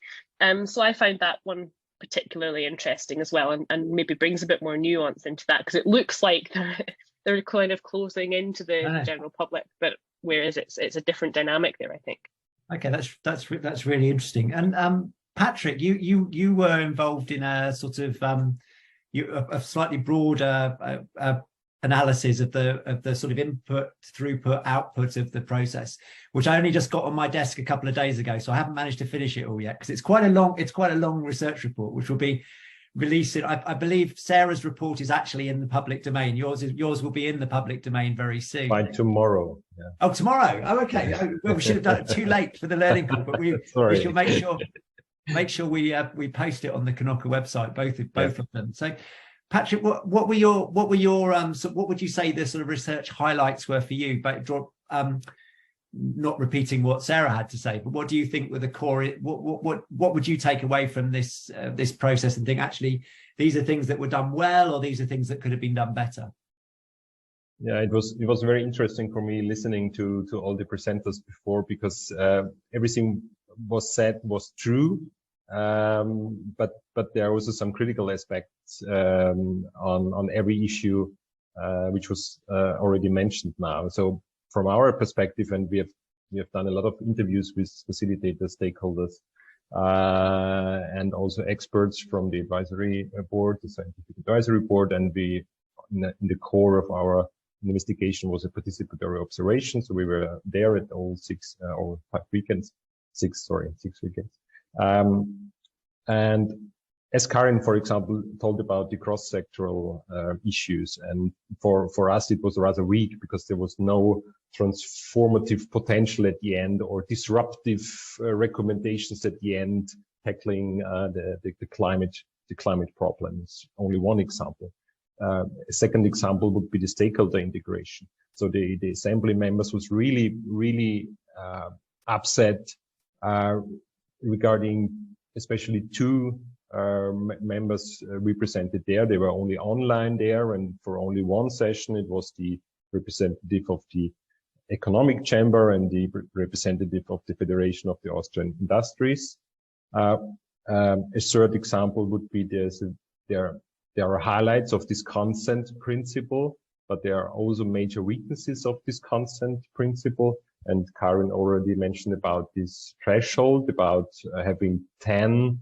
Speaker 7: So I found that one particularly interesting as well, and maybe brings a bit more nuance into that, because it looks like they're kind of closing into the general public, but whereas it's a different dynamic there, I think.
Speaker 1: Okay, that's really interesting. And Patrick, you were involved in a sort of a slightly broader analysis of the sort of input, throughput, output of the process, which I only just got on my desk a couple of days ago, so I haven't managed to finish it all yet, because it's quite a long research report, which will be released. I believe Sarah's report is actually in the public domain. Yours will be in the public domain very soon.
Speaker 8: By tomorrow. Yeah.
Speaker 1: Oh, tomorrow. Oh, okay. Well, we should have done it too late for the learning call, but we shall make sure. make sure we post it on the Knoca website, both of them. So, Patrick, what would you say the sort of research highlights were for you? But not repeating what Sarah had to say, but what do you think were the core? What would you take away from this this process and think actually these are things that were done well, or these are things that could have been done better?
Speaker 8: Yeah, it was very interesting for me listening to all the presenters before, because everything was said was true, but there are also some critical aspects on every issue which was already mentioned now. So from our perspective, and we have done a lot of interviews with facilitators, stakeholders, and also experts from the advisory board, the scientific advisory board, and we in the core of our investigation was a participatory observation. So we were there at all 6 weekends. And as Karin, for example, told about the cross-sectoral issues, and for us it was rather weak because there was no transformative potential at the end or disruptive recommendations at the end tackling the climate problems. Only one example. A second example would be the stakeholder integration. So the assembly members was really upset regarding especially two members represented there. They were only online there, and for only one session it was the representative of the economic chamber and the representative of the Federation of the Austrian Industries. A third example would be there are highlights of this consent principle, but there are also major weaknesses of this consent principle. And Karin already mentioned about this threshold, about having 10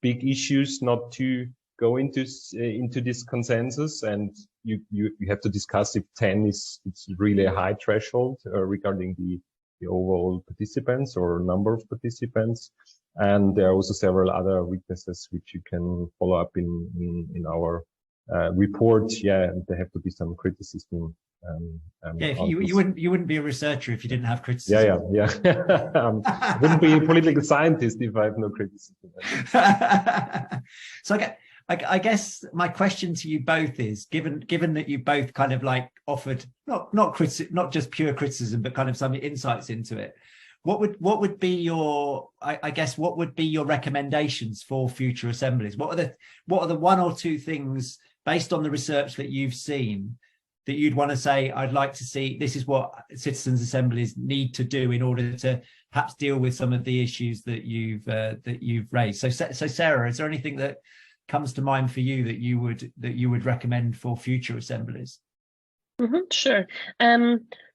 Speaker 8: big issues not to go into this consensus, and you have to discuss if 10 it's really a high threshold regarding the overall participants or number of participants. And there are also several other weaknesses which you can follow up in our report. Yeah, and there have to be some criticism.
Speaker 1: Yeah, you wouldn't be a researcher if you didn't have criticism.
Speaker 8: Yeah. I wouldn't be a political scientist if I have no criticism.
Speaker 1: So I guess my question to you both is, given that you both kind of like offered not just pure criticism, but kind of some insights into it, what would be your what would be your recommendations for future assemblies? What are the one or two things based on the research that you've seen that you'd want to say, I'd like to see, this is what citizens' assemblies need to do in order to perhaps deal with some of the issues that you've raised? So Sarah, is there anything that comes to mind for you that you would recommend for future assemblies?
Speaker 7: Sure.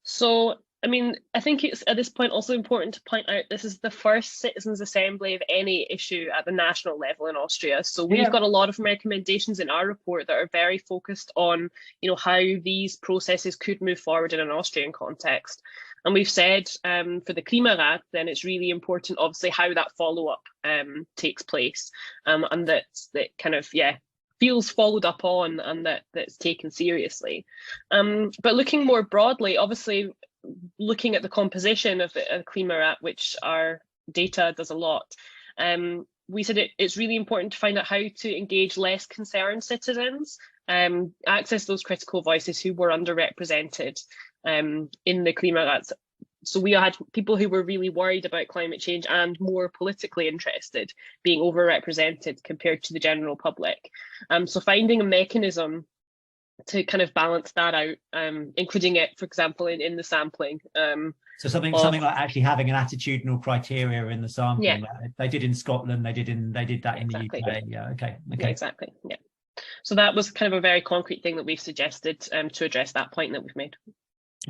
Speaker 7: So I mean, I think it's at this point also important to point out this is the first citizens' assembly of any issue at the national level in Austria. So we've got a lot of recommendations in our report that are very focused on, how these processes could move forward in an Austrian context. And we've said for the Klimarat, then it's really important, obviously, how that follow-up takes place, and that kind of, feels followed up on and that's taken seriously. But looking more broadly, obviously, looking at the composition of the Klimarat, which our data does a lot, we said it's really important to find out how to engage less concerned citizens, access those critical voices who were underrepresented in the Klimarat. So we had people who were really worried about climate change and more politically interested being overrepresented compared to the general public. So finding a mechanism to kind of balance that out, including it, for example, in the sampling.
Speaker 1: So something like actually having an attitudinal criteria in the sampling.
Speaker 7: Yeah.
Speaker 1: Like they did in Scotland, they did that in
Speaker 7: Exactly.
Speaker 1: the UK. Yeah, okay.
Speaker 7: Yeah, exactly. Yeah. So that was kind of a very concrete thing that we've suggested to address that point that we've made.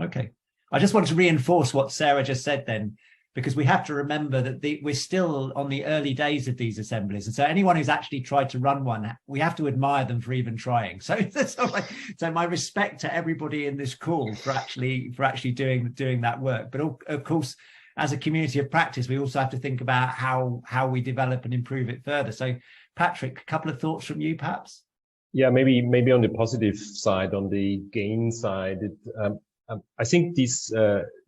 Speaker 1: Okay. I just want to reinforce what Sarah just said then, because we have to remember that we're still on the early days of these assemblies. And so anyone who's actually tried to run one, we have to admire them for even trying. So my respect to everybody in this call for actually doing that work. But of course, as a community of practice, we also have to think about how we develop and improve it further. So Patrick, a couple of thoughts from you, perhaps?
Speaker 8: Yeah, maybe on the positive side, on the gain side, I think this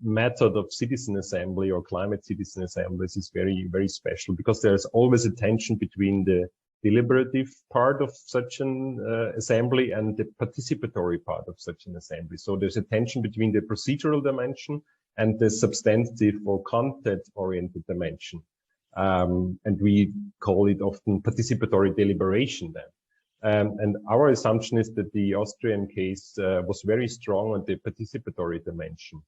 Speaker 8: method of citizen assembly or climate citizen assemblies is very, very special, because there's always a tension between the deliberative part of such an assembly and the participatory part of such an assembly. So there's a tension between the procedural dimension and the substantive or content-oriented dimension. And we call it often participatory deliberation then. And our assumption is that the Austrian case was very strong on the participatory dimension,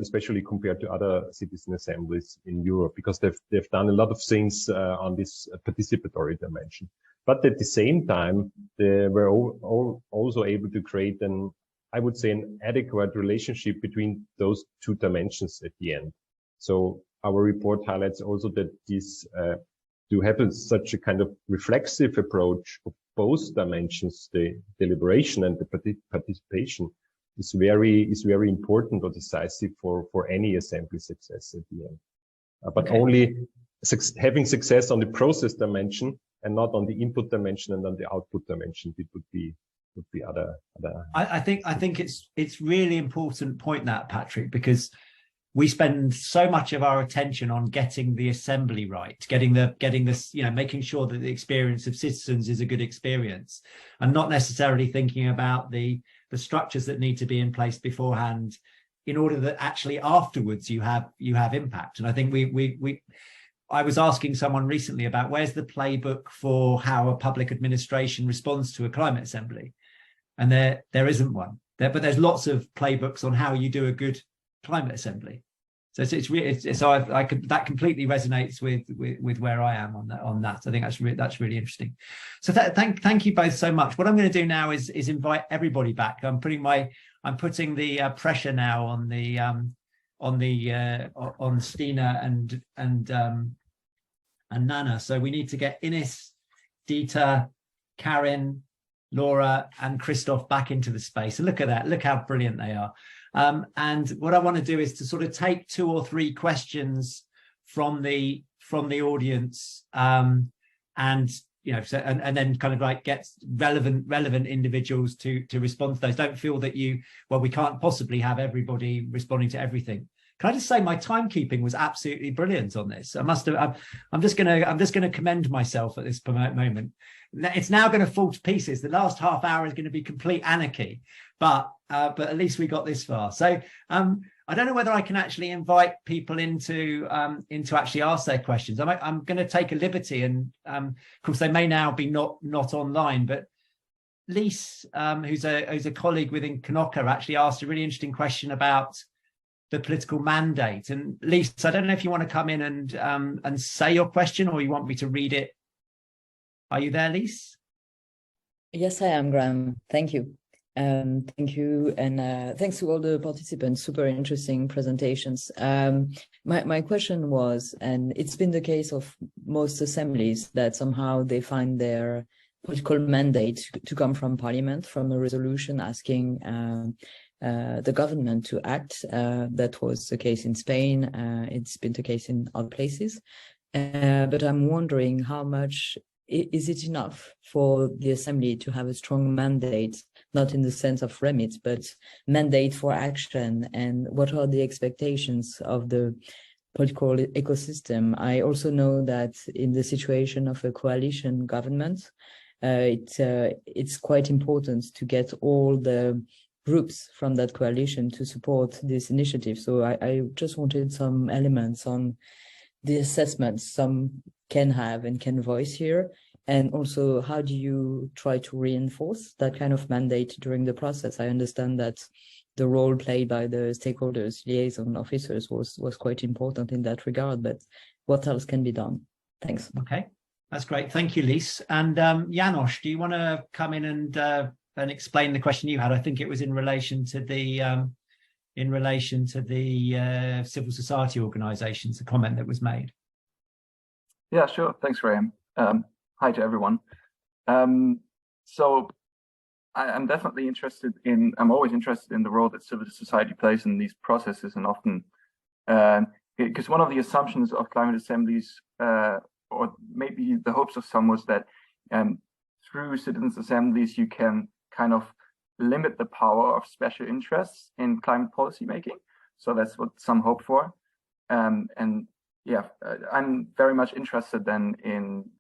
Speaker 8: especially compared to other citizen assemblies in Europe, because they've done a lot of things on this participatory dimension. But at the same time, they were also able to create I would say, an adequate relationship between those two dimensions at the end. So our report highlights also that this to have such a kind of reflexive approach of both dimensions, the deliberation and the participation, is very important or decisive for any assembly success at the end. But only having success on the process dimension and not on the input dimension and on the output dimension, it would be other.
Speaker 1: I think it's really important point that, Patrick, because we spend so much of our attention on getting the assembly right, getting this, making sure that the experience of citizens is a good experience, and not necessarily thinking about the structures that need to be in place beforehand in order that actually afterwards you have impact. And I think I was asking someone recently about where's the playbook for how a public administration responds to a climate assembly, and there isn't one there, but there's lots of playbooks on how you do a good climate assembly. So that completely resonates with where I am on that. I think that's really interesting. So thank you both so much. What I'm going to do now is invite everybody back. I'm putting the pressure now on Stina and Nana. So we need to get Ines, Dieter, Karin, Laura, and Christoph back into the space. And look at that. Look how brilliant they are. And what I want to do is to sort of take 2 or 3 questions from the audience, and and then kind of like get relevant individuals to respond to those. Don't feel that we can't possibly have everybody responding to everything. Can I just say my timekeeping was absolutely brilliant on this? I'm just going to commend myself at this moment. It's now going to fall to pieces. The last half hour is going to be complete anarchy, but at least we got this far. So I don't know whether I can actually invite people into actually ask their questions. I'm going to take a liberty, and of course they may now be not online, but Lise, who's a colleague within Knoca, actually asked a really interesting question about the political mandate. And Lise, I don't know if you want to come in and say your question, or you want me to read it. Are you there, Lise?
Speaker 9: Yes, I am, Graham. Thank you. Thank you, and thanks to all the participants. Super interesting presentations. My question was, and it's been the case of most assemblies, that somehow they find their political mandate to come from Parliament, from a resolution asking the government to act. That was the case in Spain. It's been the case in other places. But I'm wondering how much is it enough for the Assembly to have a strong mandate, not in the sense of remit, but mandate for action, and what are the expectations of the political ecosystem? I also know that in the situation of a coalition government, it's quite important to get all the groups from that coalition to support this initiative. So I just wanted some elements on the assessments some can have and can voice here, and also how do you try to reinforce that kind of mandate during the process? I understand that the role played by the stakeholders, liaison officers, was quite important in that regard, but what else can be done? Thanks.
Speaker 1: Okay, that's great. Thank you, Lise. And János, do you want to come in and explain the question you had? I think it was in relation to the civil society organisations, the comment that was made.
Speaker 10: Yeah, sure. Thanks, Graham. Hi to everyone. So I'm definitely I'm always interested in the role that civil society plays in these processes, and often, because one of the assumptions of climate assemblies, or maybe the hopes of some, was that through citizens assemblies you can kind of limit the power of special interests in climate policy making. So that's what some hope for. And yeah, I'm very much interested then in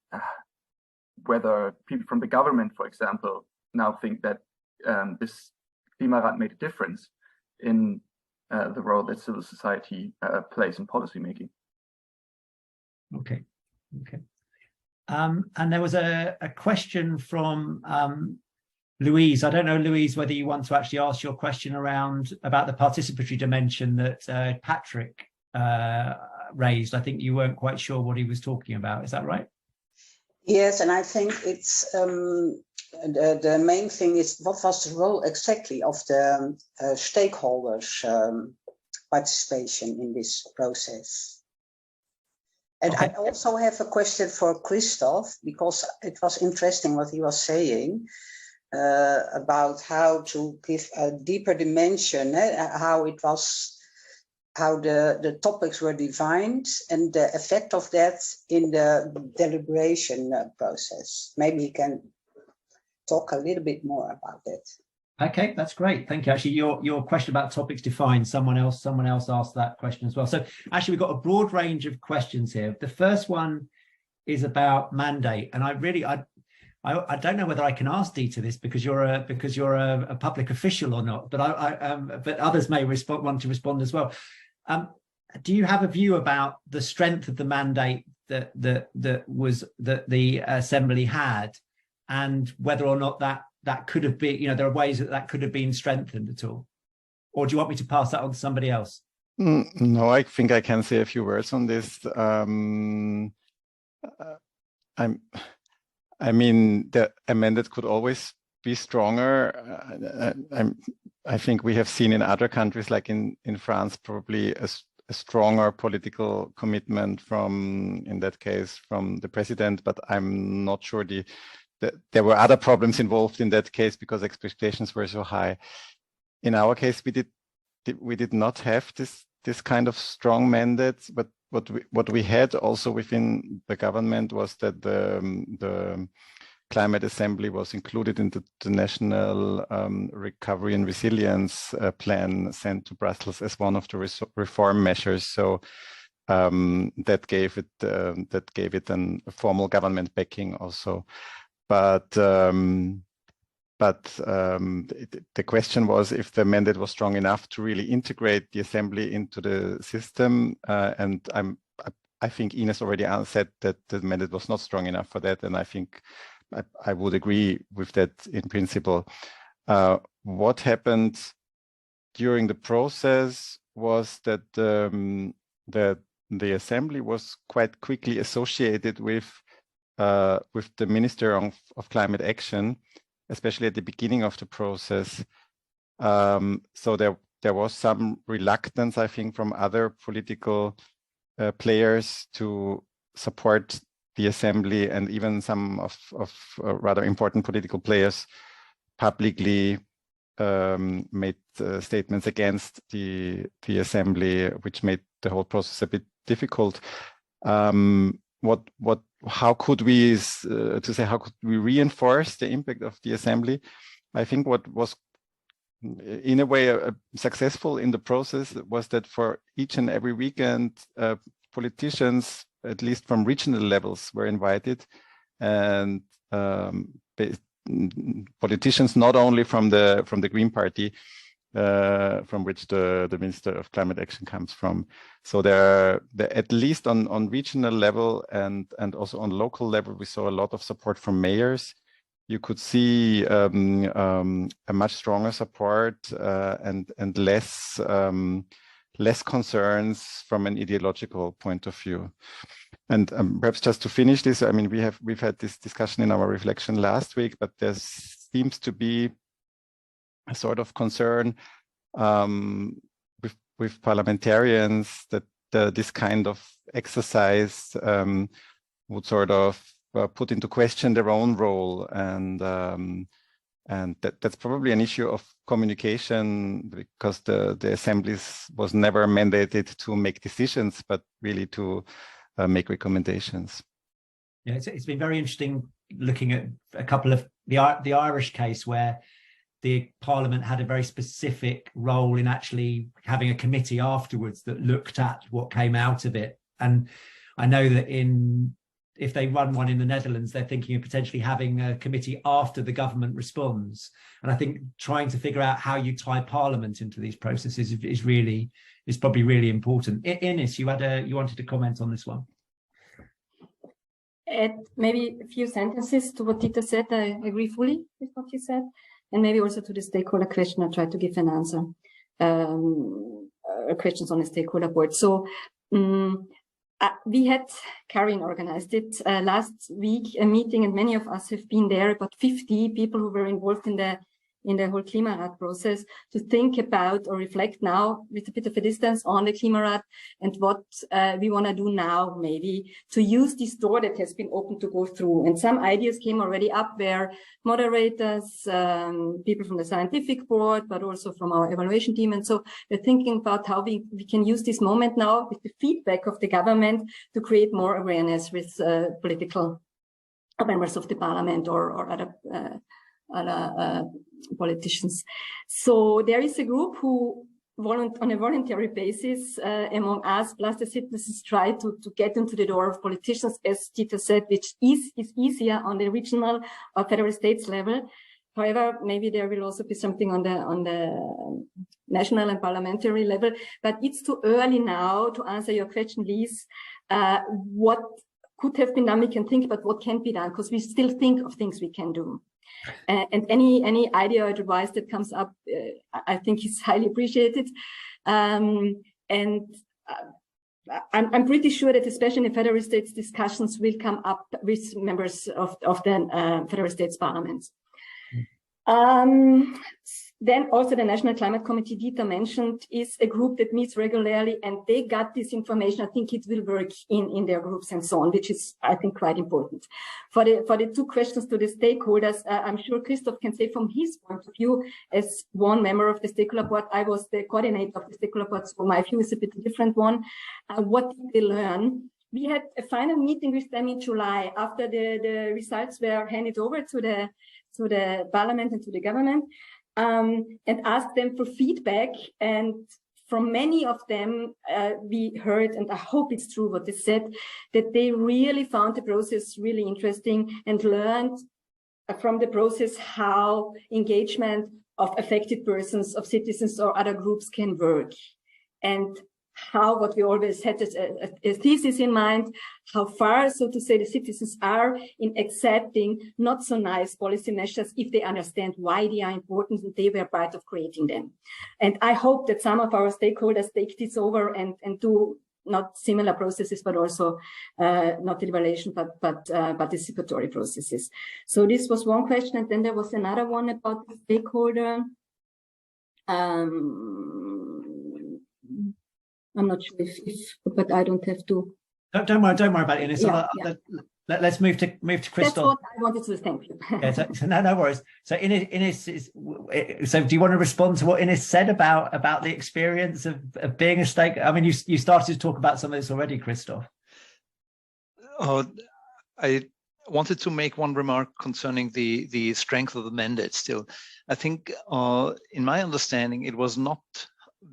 Speaker 10: whether people from the government, for example, now think that this Klimarat made a difference in the role that civil society plays in policy making.
Speaker 1: Okay. And there was a question from Louise. I don't know, Louise, whether you want to actually ask your question about the participatory dimension that Patrick raised. I think you weren't quite sure what he was talking about. Is that right?
Speaker 11: Yes, and I think it's the main thing is what was the role exactly of the stakeholders' participation in this process. And okay. I also have a question for Christoph, because it was interesting what he was saying about how to give a deeper dimension, how the topics were defined and the effect of that in the deliberation process. Maybe you can talk a little bit more about that.
Speaker 1: Okay, that's great. Thank you. Actually, your question about topics defined, someone else asked that question as well. So actually, we've got a broad range of questions here. The first one is about mandate, and I don't know whether I can ask Dieter this because you're a public official or not, but but others may want to respond as well. Do you have a view about the strength of the mandate that the Assembly had, and whether or not that could have been, there are ways that could have been strengthened at all? Or do you want me to pass that on to somebody else?
Speaker 2: No, I think I can say a few words on this. I mean, the amendment could always be stronger. I think we have seen in other countries, like in France, probably a stronger political commitment in that case, from the president, but I'm not sure there were other problems involved in that case because expectations were so high. In our case, we did not have this kind of strong mandate, but what we had also within the government was that the Climate Assembly was included in the National Recovery and Resilience Plan sent to Brussels as one of the reform measures. So that gave it a formal government backing also. But the question was if the mandate was strong enough to really integrate the Assembly into the system. And I think Ines already said that the mandate was not strong enough for that. And I think I would agree with that in principle. What happened during the process was that the Assembly was quite quickly associated with the Minister of Climate Action, especially at the beginning of the process. So there was some reluctance, I think, from other political players to support the Assembly, and even some of rather important political players publicly made statements against the Assembly, which made the whole process a bit difficult. How could we reinforce the impact of the Assembly? I think what was in a way successful in the process was that for each and every weekend, politicians, at least from regional levels, were invited, and politicians not only from the Green Party, from which the Minister of Climate Action comes from. So there at least on regional level and also on local level, we saw a lot of support from mayors. You could see a much stronger support and less concerns from an ideological point of view. And perhaps just to finish this, I mean, we've had this discussion in our reflection last week, but there seems to be a sort of concern with parliamentarians that this kind of exercise would sort of put into question their own role, and that's probably an issue of communication, because the Assemblies was never mandated to make decisions, but really to make recommendations.
Speaker 1: Yeah, it's been very interesting looking at a couple of the Irish case where the Parliament had a very specific role in actually having a committee afterwards that looked at what came out of it. And I know that if they run one in the Netherlands, they're thinking of potentially having a committee after the government responds. And I think trying to figure out how you tie Parliament into these processes is probably really important. Ines, you wanted to comment on this one.
Speaker 3: Add maybe a few sentences to what Dieter said. I agree fully with what he said, and maybe also to the stakeholder question. I try to give an answer. Questions on the stakeholder board. So we had Karin organized it last week, a meeting, and many of us have been there. About 50 people who were involved in the whole Klimarat process, to think about or reflect now with a bit of a distance on the Klimarat and what we want to do now, maybe to use this door that has been open to go through. And some ideas came already up where moderators, people from the scientific board, but also from our evaluation team. And so we're thinking about how we can use this moment now with the feedback of the government to create more awareness with political members of the parliament or other politicians. So there is a group who on a voluntary basis among us plus the citizens try to get into the door of politicians, as Dieter said, which is easier on the regional or federal states level. However, maybe there will also be something on the national and parliamentary level, but it's too early now to answer your question, Lise. What could have been done, we can think, but what can be done, because we still think of things we can do. And any idea or advice that comes up, I think is highly appreciated. And I'm pretty sure that especially in the federal states, discussions will come up with members of the federal states parliaments. Then also the National Climate Committee Dieter mentioned is a group that meets regularly, and they got this information. I think it will work in their groups and so on, which is, I think, quite important. For the two questions to the stakeholders, I'm sure Christoph can say from his point of view, as one member of the stakeholder board, I was the coordinator of the stakeholder board, so my view is a bit different one. What did they learn? We had a final meeting with them in July after the results were handed over to the parliament and to the government. And asked them for feedback. And from many of them, we heard, and I hope it's true what they said, that they really found the process really interesting and learned from the process how engagement of affected persons, of citizens or other groups can work. And how, what we always had as a thesis in mind, how far, so to say, the citizens are in accepting not so nice policy measures if they understand why they are important and they were part of creating them. And I hope that some of our stakeholders take this over and do not similar processes, but also not deliberation, but participatory processes. So this was one question. And then there was another one about the stakeholder. I'm not sure but I don't have to. Don't worry about it, Ines. Yeah, let's move to Christoph. That's what I wanted to. Thank you.
Speaker 1: Yeah, no worries. So Ines is. So do you want to respond to what Ines said about the experience of being a stakeholder? I mean, you started to talk about some of this already, Christoph.
Speaker 5: I wanted to make one remark concerning the strength of the mandate. Still, I think, in my understanding, it was not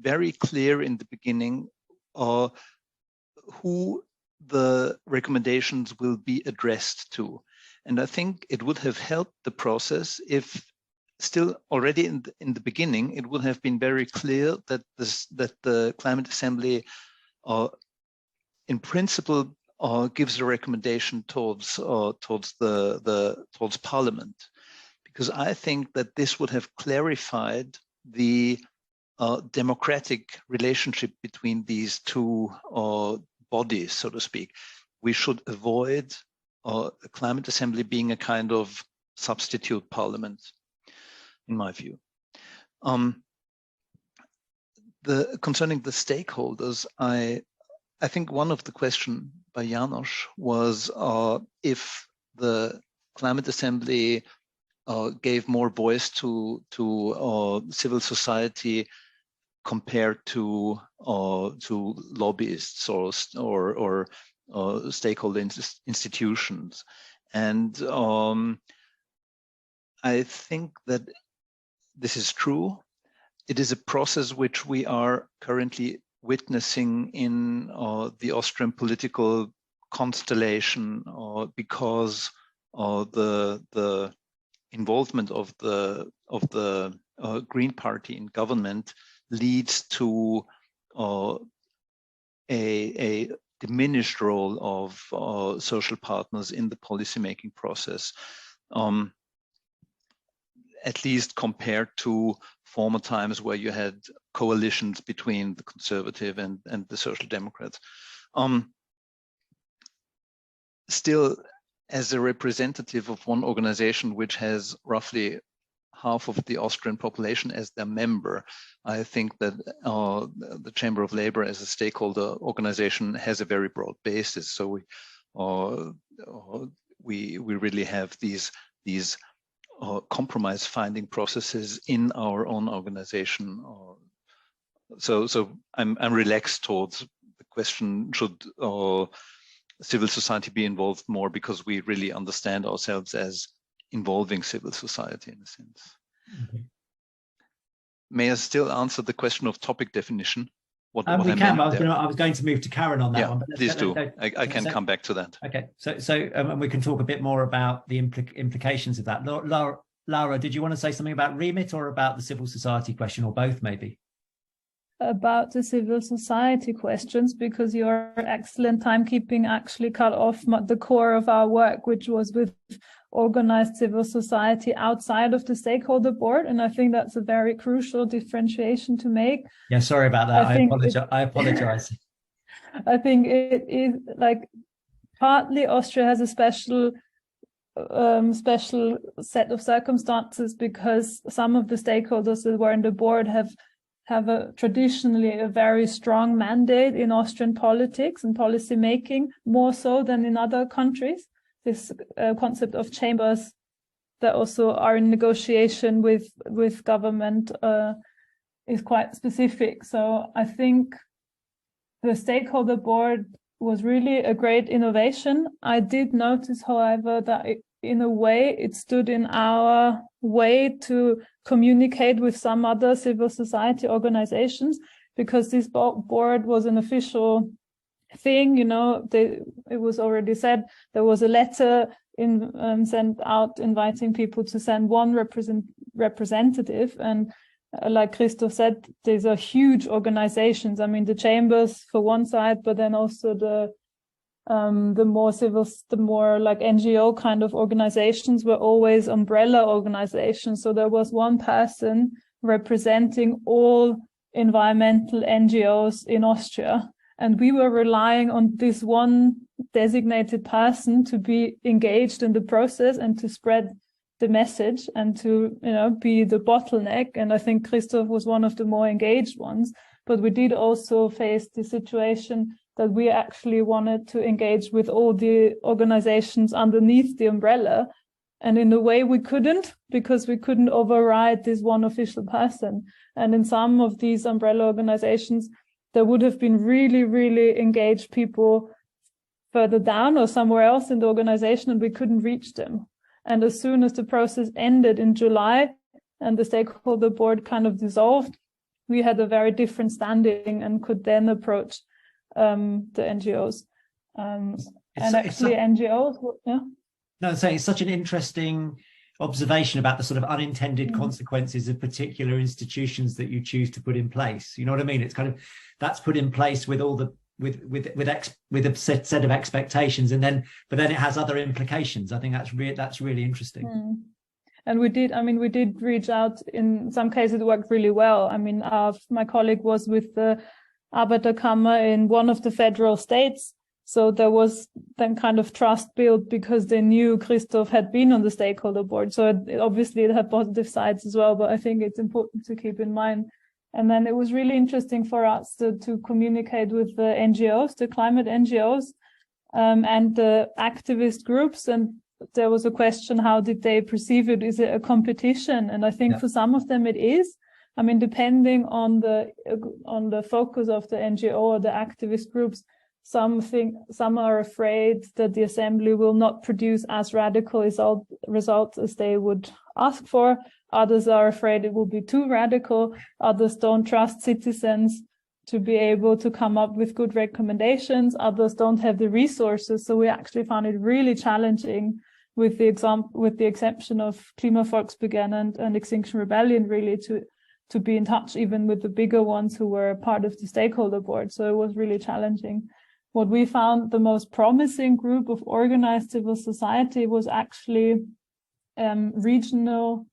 Speaker 5: very clear in the beginning who the recommendations will be addressed to. And I think it would have helped the process if still already in the beginning, it would have been very clear that the Climate Assembly in principle gives a recommendation towards Parliament. Because I think that this would have clarified the democratic relationship between these two bodies, so to speak. We should avoid a Climate Assembly being a kind of substitute parliament, in my view. Concerning the stakeholders, I think one of the questions by János was if the Climate Assembly gave more voice to civil society compared to lobbyists or stakeholder institutions. And I think that this is true. It is a process which we are currently witnessing in the Austrian political constellation, because the involvement of the Green Party in government leads to a diminished role of social partners in the policymaking process, at least compared to former times where you had coalitions between the Conservative and the Social Democrats. Still, as a representative of one organization which has roughly half of the Austrian population as their member, I think that the Chamber of Labor as a stakeholder organization has a very broad basis. So we really have these compromise finding processes in our own organization. So I'm relaxed towards the question, should civil society be involved more, because we really understand ourselves as involving civil society in a sense.
Speaker 1: Okay.
Speaker 5: May I still answer the question of topic definition? What
Speaker 1: we
Speaker 5: I
Speaker 1: can.
Speaker 5: Meant
Speaker 1: I was going to move to Karen on that
Speaker 5: yeah,
Speaker 1: one. But
Speaker 5: please do. I can come back to that.
Speaker 1: Okay. So and we can talk a bit more about the implications of that. Laura, did you want to say something about remit or about the civil society question, or both maybe?
Speaker 6: About the civil society questions, because your excellent timekeeping actually cut off the core of our work, which was with organized civil society outside of the stakeholder board. And I think that's a very crucial differentiation to make.
Speaker 1: Yeah, sorry about that. I apologize.
Speaker 6: I think it is like partly Austria has a special set of circumstances, because some of the stakeholders that were in the board have traditionally a very strong mandate in Austrian politics and policy making, more so than in other countries. This concept of chambers that also are in negotiation with government is quite specific. So I think the stakeholder board was really a great innovation. I did notice, however, that in a way it stood in our way to communicate with some other civil society organizations, because this board was an official thing. It was already said there was a letter sent out inviting people to send one representative, and like Christoph said, these are huge organizations. I mean, the chambers for one side, but then also the more like NGO kind of organizations were always umbrella organizations. So there was one person representing all environmental NGOs in Austria. And we were relying on this one designated person to be engaged in the process and to spread the message and to, be the bottleneck. And I think Christoph was one of the more engaged ones. But we did also face the situation that we actually wanted to engage with all the organizations underneath the umbrella. And in a way we couldn't, because we couldn't override this one official person. And in some of these umbrella organizations, there would have been really, really engaged people further down or somewhere else in the organization, and we couldn't reach them. And as soon as the process ended in July and the stakeholder board kind of dissolved, we had a very different standing and could then approach the NGOs. NGOs, yeah.
Speaker 1: No, I'm saying it's such an interesting observation about the sort of unintended consequences of particular institutions that you choose to put in place. You know what I mean? It's kind of, that's put in place with all the with a set of expectations, but then it has other implications. I think that's really interesting.
Speaker 6: And we did reach out. In some cases it worked really well. I mean, my colleague was with the Arbeiterkammer in one of the federal states. So there was then kind of trust built because they knew Christoph had been on the stakeholder board. So it had positive sides as well, but I think it's important to keep in mind. And then it was really interesting for us to communicate with the NGOs, the climate NGOs, and the activist groups. And there was a question, how did they perceive it? Is it a competition? And I think for some of them it is. I mean, depending on the focus of the NGO or the activist groups, some are afraid that the assembly will not produce as radical results as they would ask for. Others are afraid it will be too radical. Others don't trust citizens to be able to come up with good recommendations. Others don't have the resources. So we actually found it really challenging, with the exception of Klimavolksbegehren and Extinction Rebellion, really to be in touch even with the bigger ones who were part of the stakeholder board. So it was really challenging. What we found the most promising group of organized civil society was actually regional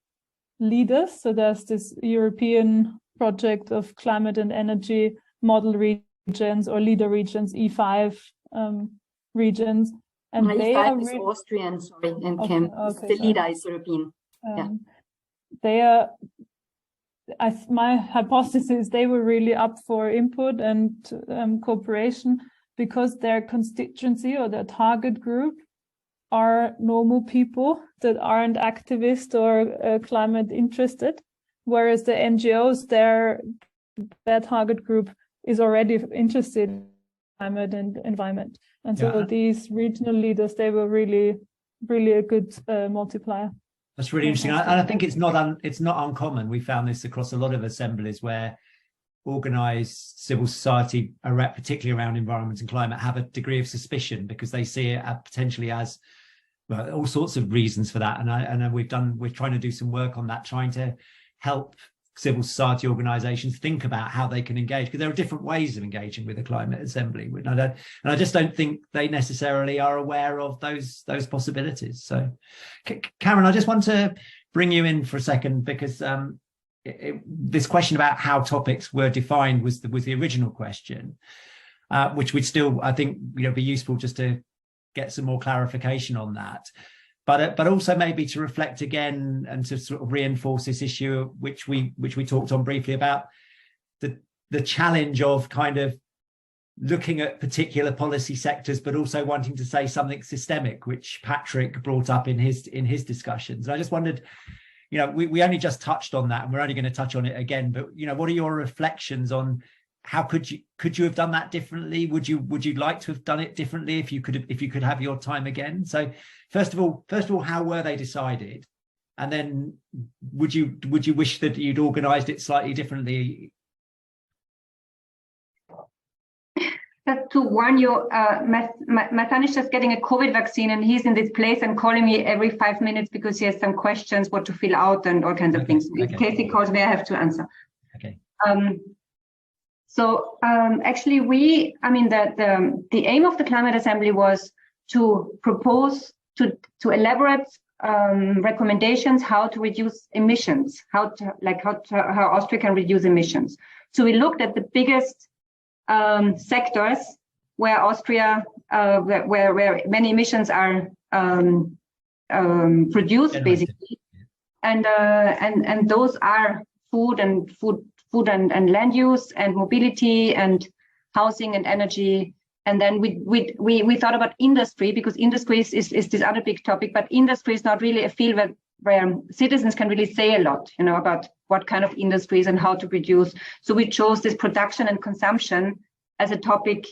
Speaker 6: leaders. So there's this European project of climate and energy model regions or leader regions, E5 regions. And they
Speaker 3: E5
Speaker 6: are
Speaker 3: is Austrian, sorry, and the
Speaker 6: sorry.
Speaker 3: leader is European.
Speaker 6: They are, my hypothesis, they were really up for input and cooperation, because their constituency or their target group are normal people that aren't activist or climate interested, whereas the NGOs, their target group is already interested in climate and environment. And so these regional leaders, they were really, really a good multiplier.
Speaker 1: That's really interesting. And I think it's not uncommon. We found this across a lot of assemblies where organized civil society, particularly around environment and climate, have a degree of suspicion because they see it potentially as, well, all sorts of reasons for that. And we're trying to do some work on that, trying to help civil society organizations think about how they can engage, because there are different ways of engaging with the Climate Assembly. And I just don't think they necessarily are aware of those possibilities. So, Karen, I just want to bring you in for a second, because this question about how topics were defined was the original question, which would still, I think, be useful just to get some more clarification on that. But also maybe to reflect again and to sort of reinforce this issue, which we talked on briefly, about the challenge of kind of looking at particular policy sectors, but also wanting to say something systemic, which Patrick brought up in his discussions. And I just wondered, we only just touched on that, and we're only going to touch on it again. But what are your reflections on how could you have done that differently? Would you like to have done it differently if you could have your time again? So first of all, how were they decided? And then would you wish that you'd organized it slightly differently?
Speaker 4: To warn you, my son is just getting a COVID vaccine, and he's in this place and calling me every 5 minutes because he has some questions, what to fill out and all kinds of things. In case he calls me, I have to answer. Okay. So actually, the aim of the Climate Assembly was to propose to elaborate recommendations how to reduce emissions, how Austria can reduce emissions. So we looked at the biggest sectors where Austria, where many emissions are produced, basically, and those are food and land use and mobility and housing and energy. And then we thought about industry, because industry is this other big topic, but industry is not really a field where citizens can really say a lot, about what kind of industries and how to produce. So we chose this production and consumption as a topic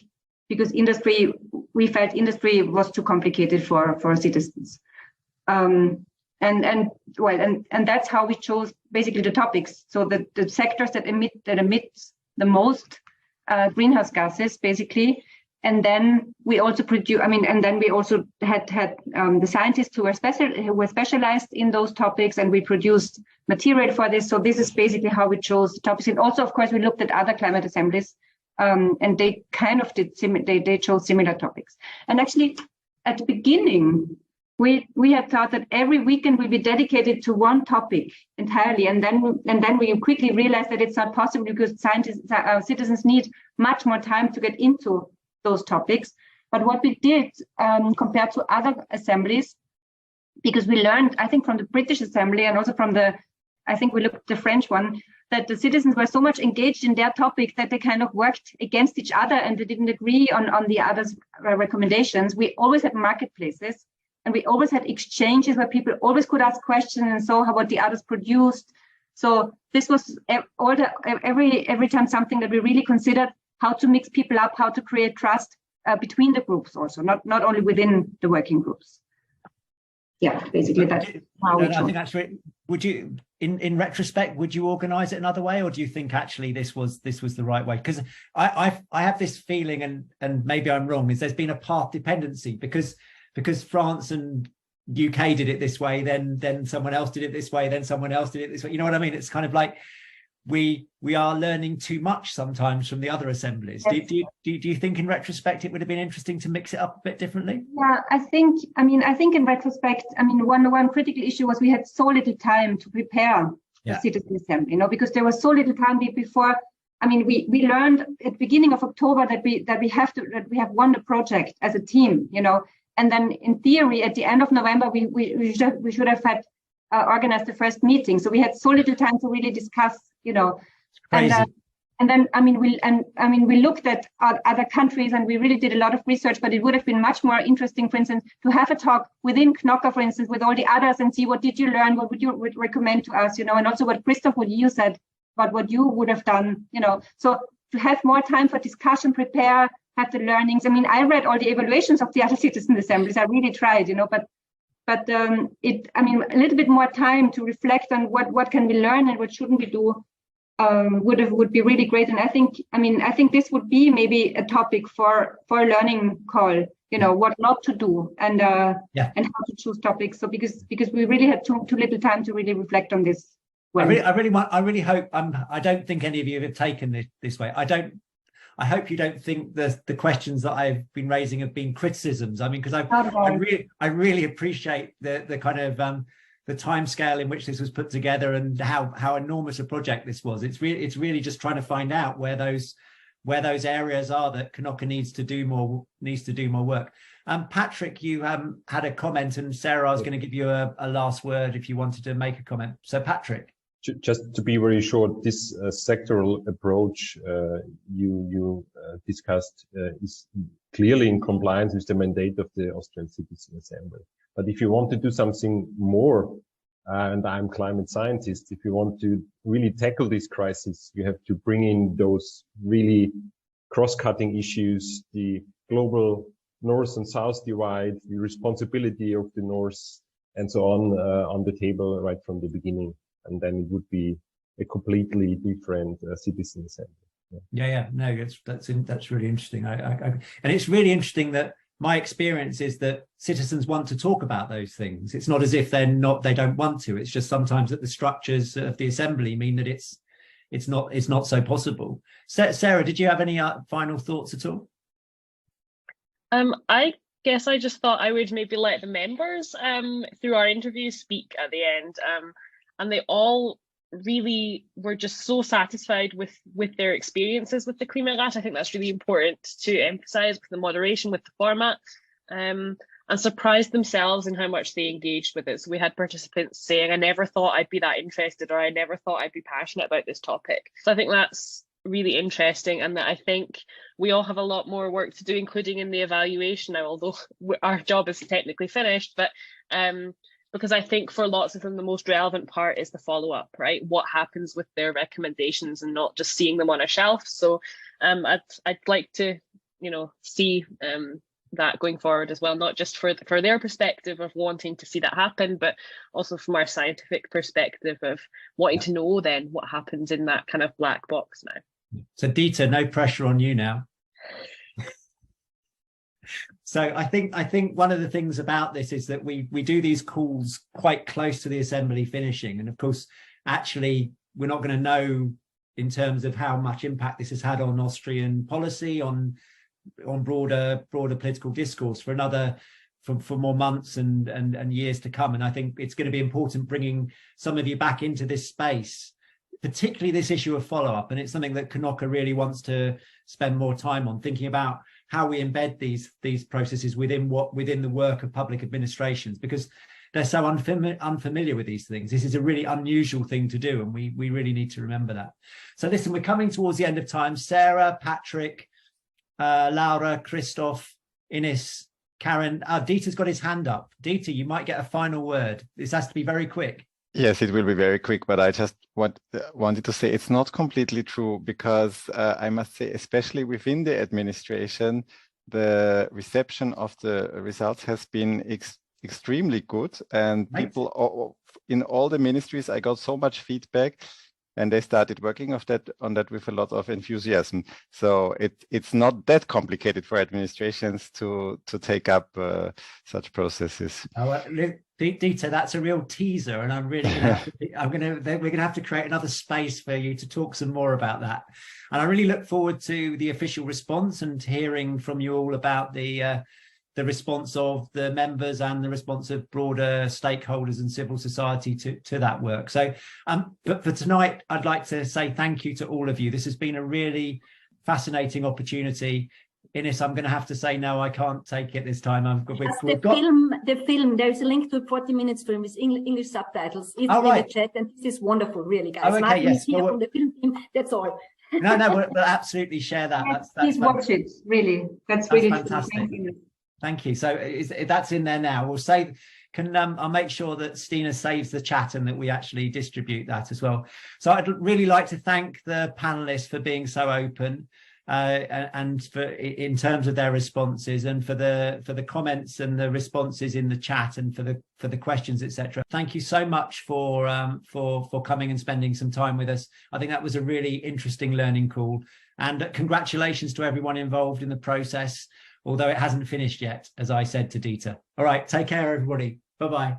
Speaker 4: because we felt industry was too complicated for citizens. And that's how we chose basically the topics. So the sectors that emit the most greenhouse gases, basically. And then we also and then we also had the scientists who were specialized in those topics, and we produced material for this. So this is basically how we chose the topics. And also, of course, we looked at other climate assemblies, and they kind of they chose similar topics. And actually, at the beginning, we had thought that every weekend will be dedicated to one topic entirely, and then we quickly realized that it's not possible because citizens need much more time to get into those topics. But what we did compared to other assemblies, because we learned, I think, from the British Assembly and also from we looked at the French one, that the citizens were so much engaged in their topic that they kind of worked against each other and they didn't agree on the others' recommendations. We always had marketplaces, and we always had exchanges where people always could ask questions and saw what the others produced. So this was every time something that we really considered, how to mix people up, how to create trust between the groups also, not only within the working groups. yeah, basically that's how we chose.
Speaker 1: I think that's really, would you, in retrospect, would you organize it another way, or do you think actually this was the right way? Because I have this feeling, and maybe I'm wrong, is there's been a path dependency because France and UK did it this way, then someone else did it this way, then someone else did it this way. You know what I mean? It's kind of like we are learning too much sometimes from the other assemblies. Yes. Do you think in retrospect it would have been interesting to mix it up a bit differently?
Speaker 4: Yeah, I think in retrospect, one critical issue was we had so little time to prepare the Citizen Assembly, because there was so little time before. We learned at the beginning of October that we have won the project as a team, and then in theory at the end of November we should have had organized the first meeting. So we had so little time to really discuss,
Speaker 1: Crazy.
Speaker 4: And then we looked at other countries and we really did a lot of research, but it would have been much more interesting, for instance, to have a talk within Knoca, for instance, with all the others and see what did you learn, what would you recommend to us, and also what Christoph, what you said about what you would have done, so to have more time for discussion, prepare, have the learnings. I read all the evaluations of the other citizen assemblies. I really tried, but a little bit more time to reflect on what can we learn and what shouldn't we do would be really great. And I think this would be maybe a topic for a learning call, what not to do and how to choose topics. So because we really had too little time to really reflect on this.
Speaker 1: I really hope. I don't think any of you have taken this way. I hope you don't think the questions that I've been raising have been criticisms. Because I really appreciate the kind of the time scale in which this was put together and how enormous a project this was. It's really just trying to find out where those areas are that Knoca needs to do more work. Patrick, you had a comment, and Sarah, I was going to give you a last word if you wanted to make a comment. So Patrick.
Speaker 8: Just to be very short, this sectoral approach you discussed is clearly in compliance with the mandate of the Austrian Citizens Assembly. But if you want to do something more, and I'm climate scientist, if you want to really tackle this crisis, you have to bring in those really cross-cutting issues, the global north and south divide, the responsibility of the north, and so on the table right from the beginning. And then it would be a completely different citizen assembly.
Speaker 1: No, that's really interesting. And it's really interesting that my experience is that citizens want to talk about those things. It's not as if they don't want to. It's just sometimes that the structures of the assembly mean that it's not so possible. Sarah, did you have any final thoughts at all?
Speaker 7: I guess I just thought I would maybe let the members through our interview speak at the end. And they all really were just so satisfied with their experiences with the Klimarat. I think that's really important to emphasize with the moderation, with the format, and surprised themselves in how much they engaged with it. So we had participants saying, I never thought I'd be that interested, or I never thought I'd be passionate about this topic. So I think that's really interesting, and that I think we all have a lot more work to do, including in the evaluation now, although our job is technically finished. But because I think for lots of them, the most relevant part is the follow-up, right? What happens with their recommendations and not just seeing them on a shelf. So I'd like to, see that going forward as well, not just for their perspective of wanting to see that happen, but also from our scientific perspective of wanting to know then what happens in that kind of black box now.
Speaker 1: So Dieter, no pressure on you now. So I think one of the things about this is that we do these calls quite close to the assembly finishing, and of course, actually, we're not going to know in terms of how much impact this has had on Austrian policy, on broader political discourse for more months and years to come. And I think it's going to be important bringing some of you back into this space, particularly this issue of follow-up. And it's something that Knoca really wants to spend more time on, thinking about how we embed these processes within the work of public administrations, because they're so unfamiliar with these things. This is a really unusual thing to do, and we really need to remember that. So listen, we're coming towards the end of time. Sarah, Patrick, Laura, Christoph, Ines, Karen. Dieter's got his hand up. Dieter, you might get a final word. This has to be very quick.
Speaker 2: Yes, it will be very quick, but I just wanted to say it's not completely true, because I must say, especially within the administration, the reception of the results has been extremely good, and
Speaker 1: right.
Speaker 2: People in all the ministries, I got so much feedback, and they started working on that with a lot of enthusiasm. So it's not that complicated for administrations to take up such processes.
Speaker 1: Oh, Dieter, that's a real teaser, and I'm really we're going to have to create another space for you to talk some more about that. And I really look forward to the official response and hearing from you all about the response of the members and the response of broader stakeholders and civil society to that work. So, but for tonight, I'd like to say thank you to all of you. This has been a really fascinating opportunity. Ines, I'm going to have to say no, I can't take it this time.
Speaker 3: The film, there's a link to 40 minutes film with English subtitles. It's in the chat, and this is wonderful, really, guys.
Speaker 1: Oh, okay,
Speaker 3: Martin
Speaker 1: yes.
Speaker 3: is here from the film team, that's all.
Speaker 1: No, we'll absolutely share that. That's
Speaker 4: please watch it, really. That's really
Speaker 1: fantastic. Thank you. So that's in there now. We'll say, I'll make sure that Stina saves the chat and that we actually distribute that as well. So I'd really like to thank the panelists for being so open and in terms of their responses, and for the comments and the responses in the chat, and for the questions, etc. Thank you so much for coming and spending some time with us. I think that was a really interesting learning call, and congratulations to everyone involved in the process, although it hasn't finished yet, as I said to Dieter. All right, take care, everybody. Bye-bye.